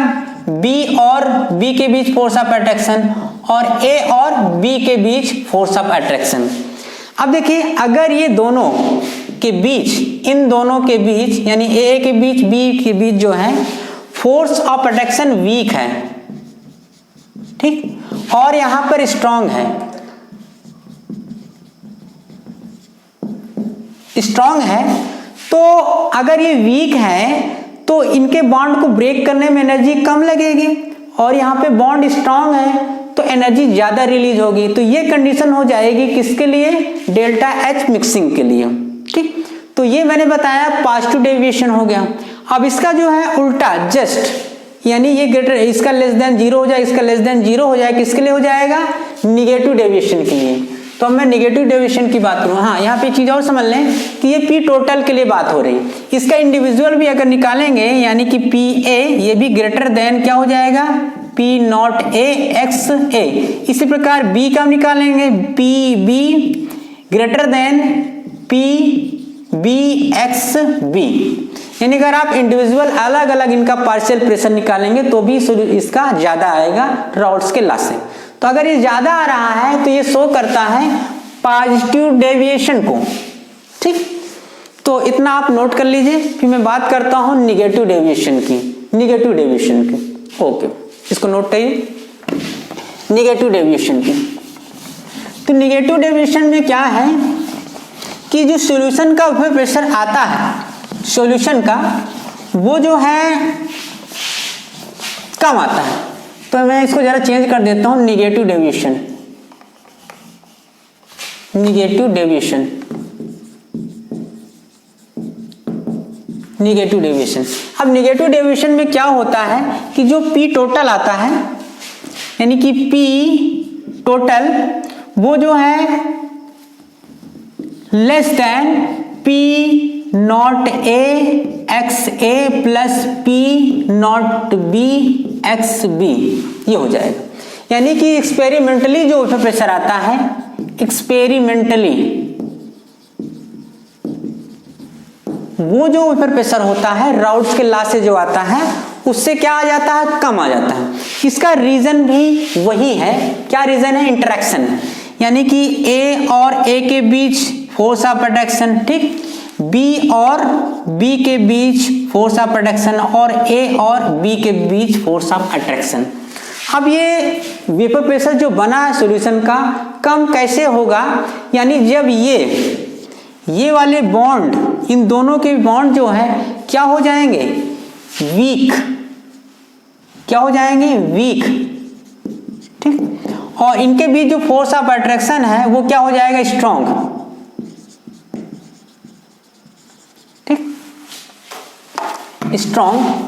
बी और बी के बीच फोर्स ऑफ अट्रैक्शन, और ए और बी के बीच फोर्स ऑफ अट्रैक्शन। अब देखिए अगर ये दोनों के बीच, इन दोनों के बीच यानी ए के बीच बी के बीच जो है फोर्स ऑफ अट्रैक्शन वीक है, ठीक, और यहां पर स्ट्रांग है, तो अगर ये वीक है तो इनके बॉन्ड को ब्रेक करने में एनर्जी कम लगेगी, और यहाँ पे बॉन्ड स्ट्रांग है तो एनर्जी ज्यादा रिलीज होगी। तो ये कंडीशन हो जाएगी किसके लिए, डेल्टा एच मिक्सिंग के लिए। ठीक, तो ये मैंने बताया पॉजिटिव डेविएशन हो गया। अब इसका जो है उल्टा जस्ट, यानी ये ग्रेटर, इसका लेस देन 0 हो जाए, इसका लेस देन 0 हो जाए, किसके लिए हो जाएगा निगेटिव डेविएशन के लिए। तो अब मैं निगेटिव डेविएशन की बात करूं, हाँ यहाँ पे एक चीज और समझ लें कि ये पी टोटल के लिए बात हो रही है, इसका इंडिविजुअल भी अगर निकालेंगे यानी कि पी ए, ये भी ग्रेटर देन क्या हो जाएगा P naught A X A. इसी प्रकार बी का निकालेंगे, P B greater than P B X B, यानी अगर आप इंडिविजुअल अलग अलग इनका पार्शियल प्रेशर निकालेंगे तो भी इसका ज्यादा आएगा राउट्स के लॉ से। तो अगर ये ज्यादा आ रहा है तो ये शो करता है पॉजिटिव डेविएशन को। ठीक, तो इतना आप नोट कर लीजिए, फिर मैं बात करता हूं निगेटिव डेविएशन की, निगेटिव डेविएशन की। ओके, इसको नोट करिए, निगेटिव डेविएशन की। तो निगेटिव डेविएशन में क्या है कि जो सॉल्यूशन का प्रेशर आता है, सॉल्यूशन का वो जो है कम आता है। तो मैं इसको जरा चेंज कर देता हूं, negative deviation, negative deviation. Negative deviation. अब निगेटिव डेविएशन में क्या होता है कि जो पी टोटल आता है, यानी कि पी टोटल वो जो है less than P naught A X A plus P naught B X B, ये हो जाएगा। यानी कि एक्सपेरिमेंटली जो वेपर प्रेशर आता है, एक्सपेरिमेंटली वो जो वेपर प्रेशर होता है राउट्स के लॉ से जो आता है उससे क्या आ जाता है, कम आ जाता है। इसका रीजन भी वही है। क्या रीजन है? इंटरेक्शन, यानी कि ए और ए के बीच फोर्स ऑफ अट्रैक्शन, ठीक, बी और बी के बीच फोर्स ऑफ अट्रैक्शन और ए और बी के बीच फोर्स ऑफ अट्रैक्शन। अब ये वेपर प्रेशर जो बना है सॉल्यूशन का कम कैसे होगा, यानी जब ये वाले बॉन्ड, इन दोनों के बॉन्ड जो है क्या हो जाएंगे, वीक, क्या हो जाएंगे, वीक, ठीक, और इनके बीच जो फोर्स ऑफ अट्रैक्शन है वो क्या हो जाएगा, स्ट्रॉन्ग, ठीक, स्ट्रॉन्ग।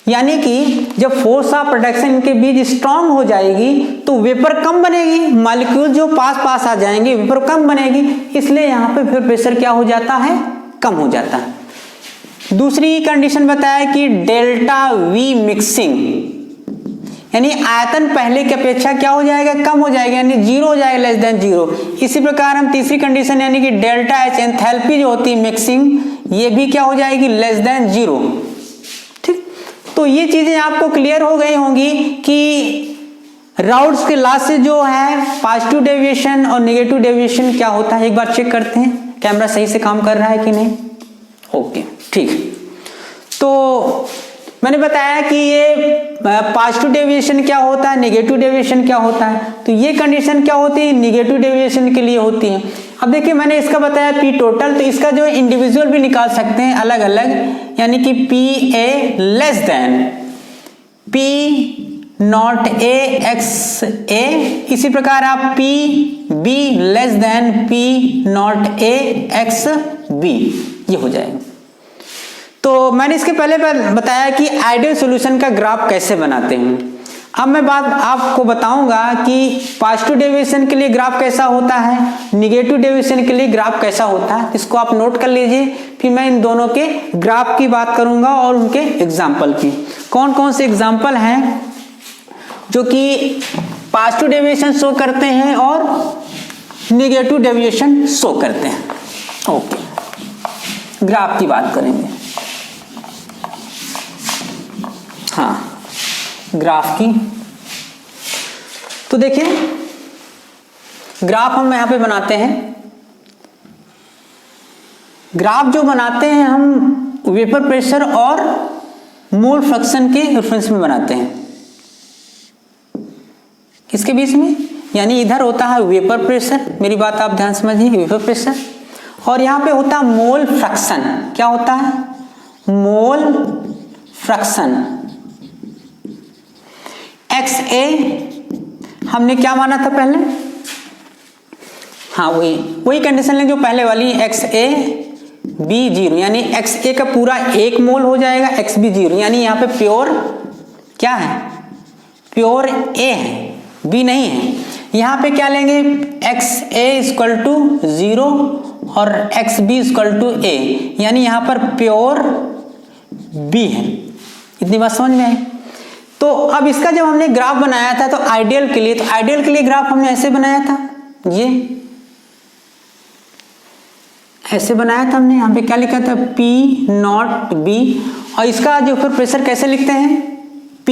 यानी कि जब फोर्स ऑफ अट्रैक्शन इनके बीच स्ट्रांग हो जाएगी तो वेपर कम बनेगी, मॉलिक्यूल जो पास आ जाएंगे, वेपर कम बनेगी, इसलिए यहाँ पे फिर प्रेशर क्या हो जाता है, कम हो जाता है। दूसरी कंडीशन बताया कि डेल्टा वी मिक्सिंग, यानी आयतन पहले की अपेक्षा क्या हो जाएगा, कम हो जाएगा, यानी जीरो हो जाएगा, लेस देन जीरो। इसी प्रकार हम तीसरी कंडीशन यानी कि डेल्टा एच एंथैल्पी जो होती है मिक्सिंग, ये भी क्या हो जाएगी, लेस देन जीरो। तो ये चीजें आपको क्लियर हो गई होंगी कि राउट्स के लॉ से जो है पॉजिटिव डेविएशन और नेगेटिव डेविएशन क्या होता है। एक बार चेक करते हैं कैमरा सही से काम कर रहा है कि नहीं। ओके, ठीक। तो मैंने बताया कि ये पॉजिटिव डेविएशन क्या होता है, नेगेटिव डेविएशन क्या होता है। तो ये कंडीशन क्या होती है, नेगेटिव डेविएशन के लिए होती है। अब देखिए मैंने इसका बताया पी टोटल, तो इसका जो इंडिविजुअल भी निकाल सकते हैं अलग अलग, यानी कि P A less than P naught A X A. इसी प्रकार आप P B less than P naught A X B, ये हो जाएगा। तो मैंने इसके पहले बताया कि आइडियल सॉल्यूशन का ग्राफ कैसे बनाते हैं। अब मैं बात आपको बताऊंगा कि पॉजिटिव डेविएशन के लिए ग्राफ कैसा होता है, निगेटिव डेविएशन के लिए ग्राफ कैसा होता है। इसको आप नोट कर लीजिए, फिर मैं इन दोनों के ग्राफ की बात करूंगा और उनके एग्जाम्पल की। कौन कौन से एग्जाम्पल हैं जो कि पॉजिटिव डेविएशन शो करते हैं और निगेटिव डेविएशन शो करते हैं। ओके, ग्राफ की बात करेंगे। हाँ, ग्राफ की तो देखिए ग्राफ हम यहां पे बनाते हैं। ग्राफ जो बनाते हैं हम वेपर प्रेशर और मोल फ्रैक्शन के रेफरेंस में बनाते हैं। किसके बीच में, यानी इधर होता है वेपर प्रेशर, मेरी बात आप ध्यान समझिए, वेपर प्रेशर, और यहां पे होता है मोल फ्रैक्शन। क्या होता है, मोल फ्रैक्शन। एक्स ए हमने क्या माना था पहले, हाँ वही कंडीशन है जो पहले वाली, एक्स ए बी जीरो, यानी एक्स ए का पूरा 1 मोल हो जाएगा, एक्स बी जीरो, यानी यहाँ पे प्योर क्या है, प्योर ए है, बी नहीं है। यहाँ पे क्या लेंगे, एक्स ए इक्वल टू 0 और एक्स बी इक्वल टू ए, यानी यहाँ पर प्योर बी है। इतनी बात समझ में आई। तो अब इसका जब हमने ग्राफ बनाया था तो आइडियल के लिए, तो आइडियल के लिए ग्राफ हमने ऐसे बनाया था, ये ऐसे बनाया था हमने। यहाँ पे क्या लिखा था, P नॉट B, और इसका जो फिर प्रेशर कैसे लिखते हैं, P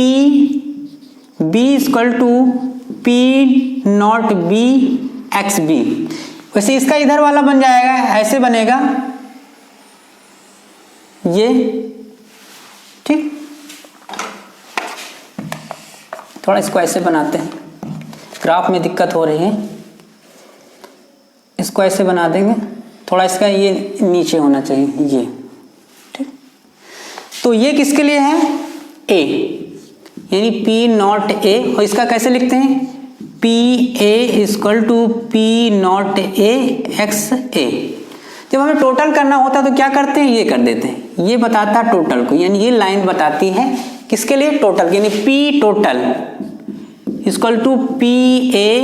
B equal to P naught B X B. वैसे इसका इधर वाला बन जाएगा, ऐसे बनेगा ये, ठीक। थोड़ा इसको ऐसे बनाते हैं, ग्राफ में दिक्कत हो रही है, इसको ऐसे बना देंगे, थोड़ा इसका ये नीचे होना चाहिए, ये, ठीक। तो ये किसके लिए है, ए, यानी P नॉट ए, और इसका कैसे लिखते हैं, P A equal to P naught A X A. जब हमें टोटल करना होता है तो क्या करते हैं, ये कर देते हैं, ये बताता है टोटल को, यानी ये लाइन बताती है किसके लिए, टोटल, यानी P total equal to P A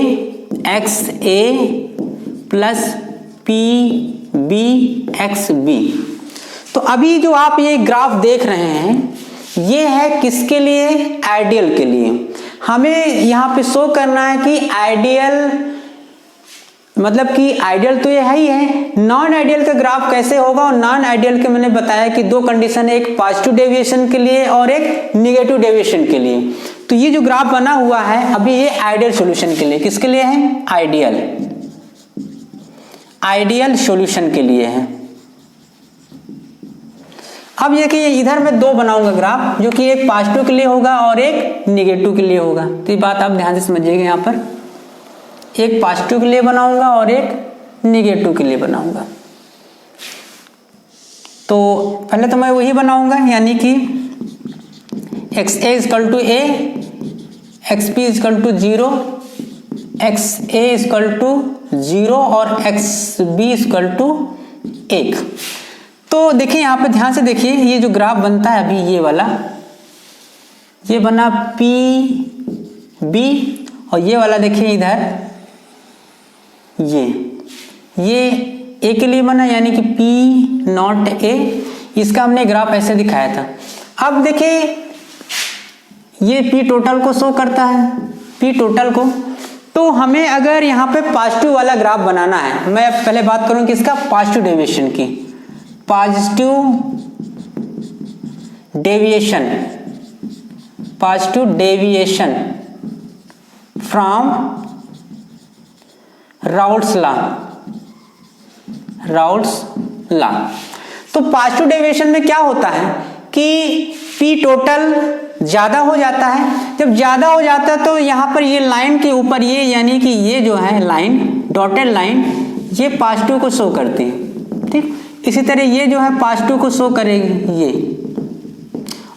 X A plus P B X B. तो अभी जो आप ये ग्राफ देख रहे हैं ये है किसके लिए, आइडियल के लिए। हमें यहाँ पे शो करना है कि आइडियल, मतलब कि आइडियल तो ये है ही है, नॉन आइडियल का ग्राफ कैसे होगा। और नॉन आइडियल के मैंने बताया कि दो कंडीशन है, एक पॉजिटिव डेविएशन के लिए और एक निगेटिव डेविएशन के लिए। तो ये जो ग्राफ बना हुआ है अभी ये आइडियल सॉल्यूशन के लिए, किसके लिए है, आइडियल सॉल्यूशन के लिए है। अब ये कि इधर मैं दो बनाऊंगा ग्राफ, जो कि एक पॉजिटिव के लिए होगा और एक निगेटिव के लिए होगा। तो ये बात आप ध्यान से समझिएगा, यहाँ पर एक पॉजिटिव के लिए बनाऊंगा और एक निगेटिव के लिए बनाऊंगा। तो पहले तो मैं वही बनाऊंगा, यानी कि X A equal to A, X B equal to 0, X A equal to 0 और एक्स बी इक्वल टू 1। तो देखिए यहाँ पे ध्यान से देखिए, ये जो ग्राफ बनता है अभी ये वाला, ये बना पी बी, और ये वाला देखिए इधर ये ए के लिए बना, यानी कि पी नॉट ए। इसका हमने ग्राफ ऐसे दिखाया था। अब देखिए ये पी टोटल को शो करता है, पी टोटल को। तो हमें अगर यहाँ पे पॉजिटिव वाला ग्राफ बनाना है, मैं पहले बात करूँ कि इसका पॉजिटिव डेविएशन की, positive deviation from Raoult's law. तो पॉजिटिव डेविएशन में क्या होता है कि पी टोटल ज्यादा हो जाता है। जब ज्यादा हो जाता है तो यहाँ पर ये लाइन के ऊपर ये, यानी कि ये जो है लाइन, डॉटेड लाइन, ये पॉजिटिव को शो करती है, ठीक। इसी तरह ये जो है पॉजिटिव को शो करेगी, ये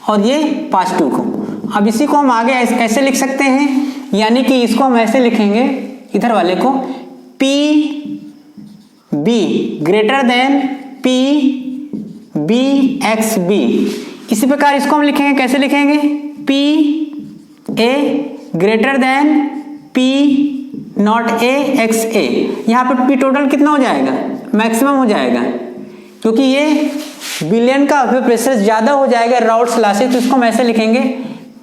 और ये पॉजिटिव को। अब इसी को हम आगे ऐसे लिख सकते हैं, यानी कि इसको हम ऐसे लिखेंगे, इधर वाले को P B greater than P B X B. इसी प्रकार इसको हम लिखेंगे, कैसे लिखेंगे, P A greater than P naught A X A. यहाँ पर पी टोटल कितना हो जाएगा, मैक्सिमम हो जाएगा, क्योंकि ये बिलियन का प्रेशर ज्यादा हो जाएगा राउल्ट्स लॉ से। तो इसको हम ऐसे लिखेंगे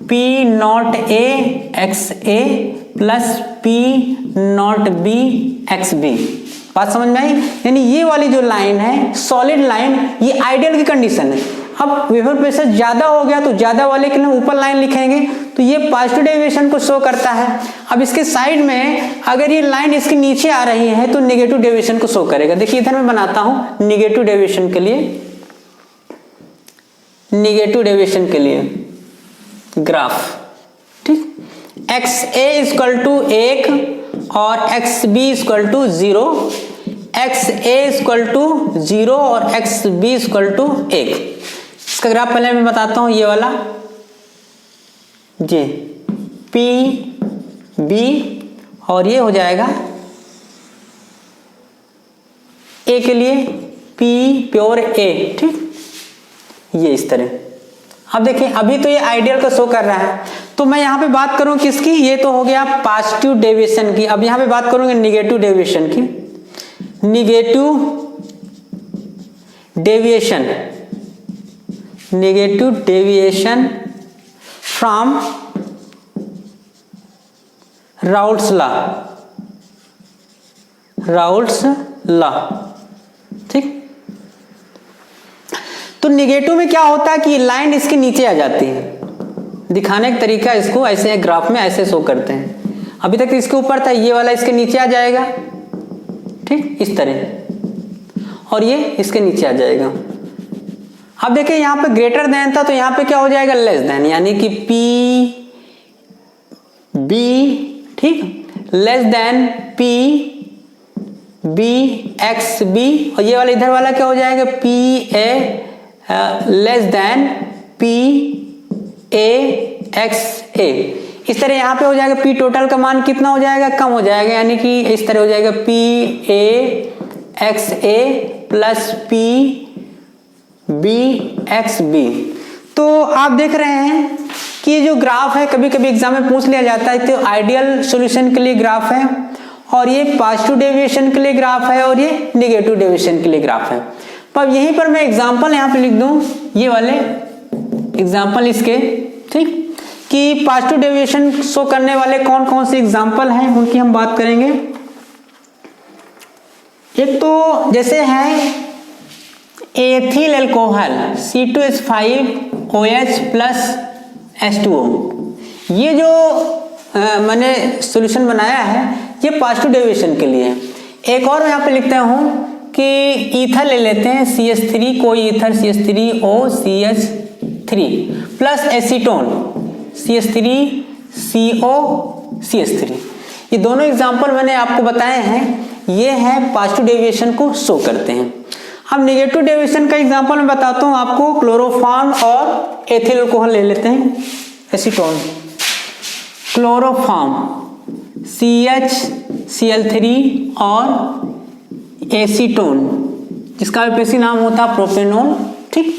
P naught A X A plus P naught B X B. बात समझ में आई। यानी ये वाली जो लाइन है, सॉलिड लाइन, ये आइडियल की कंडीशन है। अब वेपर प्रेशर ज्यादा हो गया तो ज्यादा वाले के लिए ऊपर लाइन लिखेंगे, तो ये पॉजिटिव डेविएशन को शो करता है। अब इसके साइड में अगर ये लाइन इसके नीचे आ रही है तो नेगेटिव डेविएशन को शो करेगा। देखिए इधर मैं बनाता हूं नेगेटिव डेविएशन के लिए, नेगेटिव डेविएशन के लिए ग्राफ, ठीक। एक्स ए इक्वल टू 1 और X B equal to 0, X A equal to 0 और एक्स बी इक्वल टू 1। इसका ग्राफ पहले मैं बताता हूं, ये वाला जी पी बी, और ये हो जाएगा ए के लिए पी प्योर ए, ठीक, ये इस तरह। अब देखिए अभी तो ये आइडियल को शो कर रहा है, तो मैं यहाँ पे बात करूं किसकी, ये तो हो गया पॉजिटिव डेविएशन की। अब यहाँ पे बात करूंगे नेगेटिव डेविएशन की। Negative deviation from Raoult's law, ठीक। तो नेगेटिव में क्या होता है कि लाइन इसके नीचे आ जाती है। दिखाने का तरीका इसको ऐसे ग्राफ में ऐसे शो करते हैं। अभी तक इसके ऊपर था, ये वाला इसके नीचे आ जाएगा, ठीक, इस तरह, और ये इसके नीचे आ जाएगा। अब देखिए यहाँ पे ग्रेटर देन था तो यहाँ पे क्या हो जाएगा, लेस देन, यानी कि पी बी, ठीक, less than P B X B, और ये वाला इधर वाला क्या हो जाएगा, P A less than P A X A. इस तरह यहाँ पे हो जाएगा पी टोटल का मान कितना हो जाएगा, कम हो जाएगा, यानी कि इस तरह हो जाएगा P A X A plus P B X B. तो आप देख रहे हैं कि ये जो ग्राफ है कभी कभी एग्जाम में पूछ लिया जाता है, तो आइडियल सॉल्यूशन के लिए ग्राफ है और ये पॉजिटिव डेविएशन के लिए ग्राफ है और ये नेगेटिव डेविएशन के लिए ग्राफ है। अब यहीं पर मैं एग्जांपल यहाँ पे लिख दूं, ये वाले एग्जांपल इसके, ठीक, कि पॉजिटिव डेविएशन शो करने वाले कौन कौन से एग्जांपल हैं उनकी हम बात करेंगे। एक तो जैसे है ethyl alcohol C2H5OH plus H2O, ये जो मैंने सॉल्यूशन बनाया है ये पॉजिटिव डेविएशन के लिए है। एक और यहाँ पे लिखता हूँ कि ईथर ले लेते हैं CH3, कोई ether CH3OCH3 plus acetone CH3COCH3, ये दोनों एग्जांपल मैंने आपको बताए हैं, ये है पॉजिटिव डेविएशन को शो करते हैं। अब नेगेटिव डेविएशन का एग्जांपल मैं बताता हूँ आपको, क्लोरोफॉर्म और एथिल अल्कोहल ले लेते हैं, एसीटोन, क्लोरोफॉर्म CHCl3 और एसीटोन जिसका विपरीत नाम होता है प्रोपेनॉल, ठीक।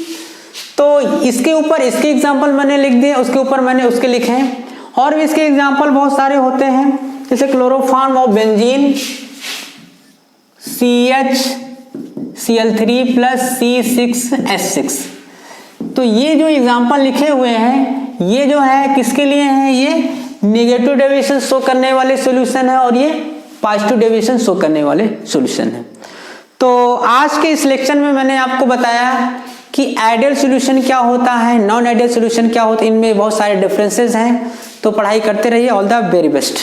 तो इसके ऊपर इसके एग्जांपल मैंने लिख दिए, उसके ऊपर मैंने उसके लिखे हैं, और भी इसके एग्जांपल बहुत सारे होते हैं, जैसे chloroform of benzene CHCl3 plus C6H6। तो ये जो एग्जांपल लिखे हुए हैं ये जो है किसके लिए हैं, ये नेगेटिव डेविएशन शो करने वाले सॉल्यूशन है और ये पॉजिटिव डेविएशन शो करने वाले सॉल्यूशन है। तो आज के इस लेक्चर में मैंने आपको बताया कि आइडियल सॉल्यूशन क्या होता है, नॉन आइडियल सॉल्यूशन क्या होता है, इनमें बहुत सारे डिफरेंसेस हैं। तो पढ़ाई करते रहिए। All the very best.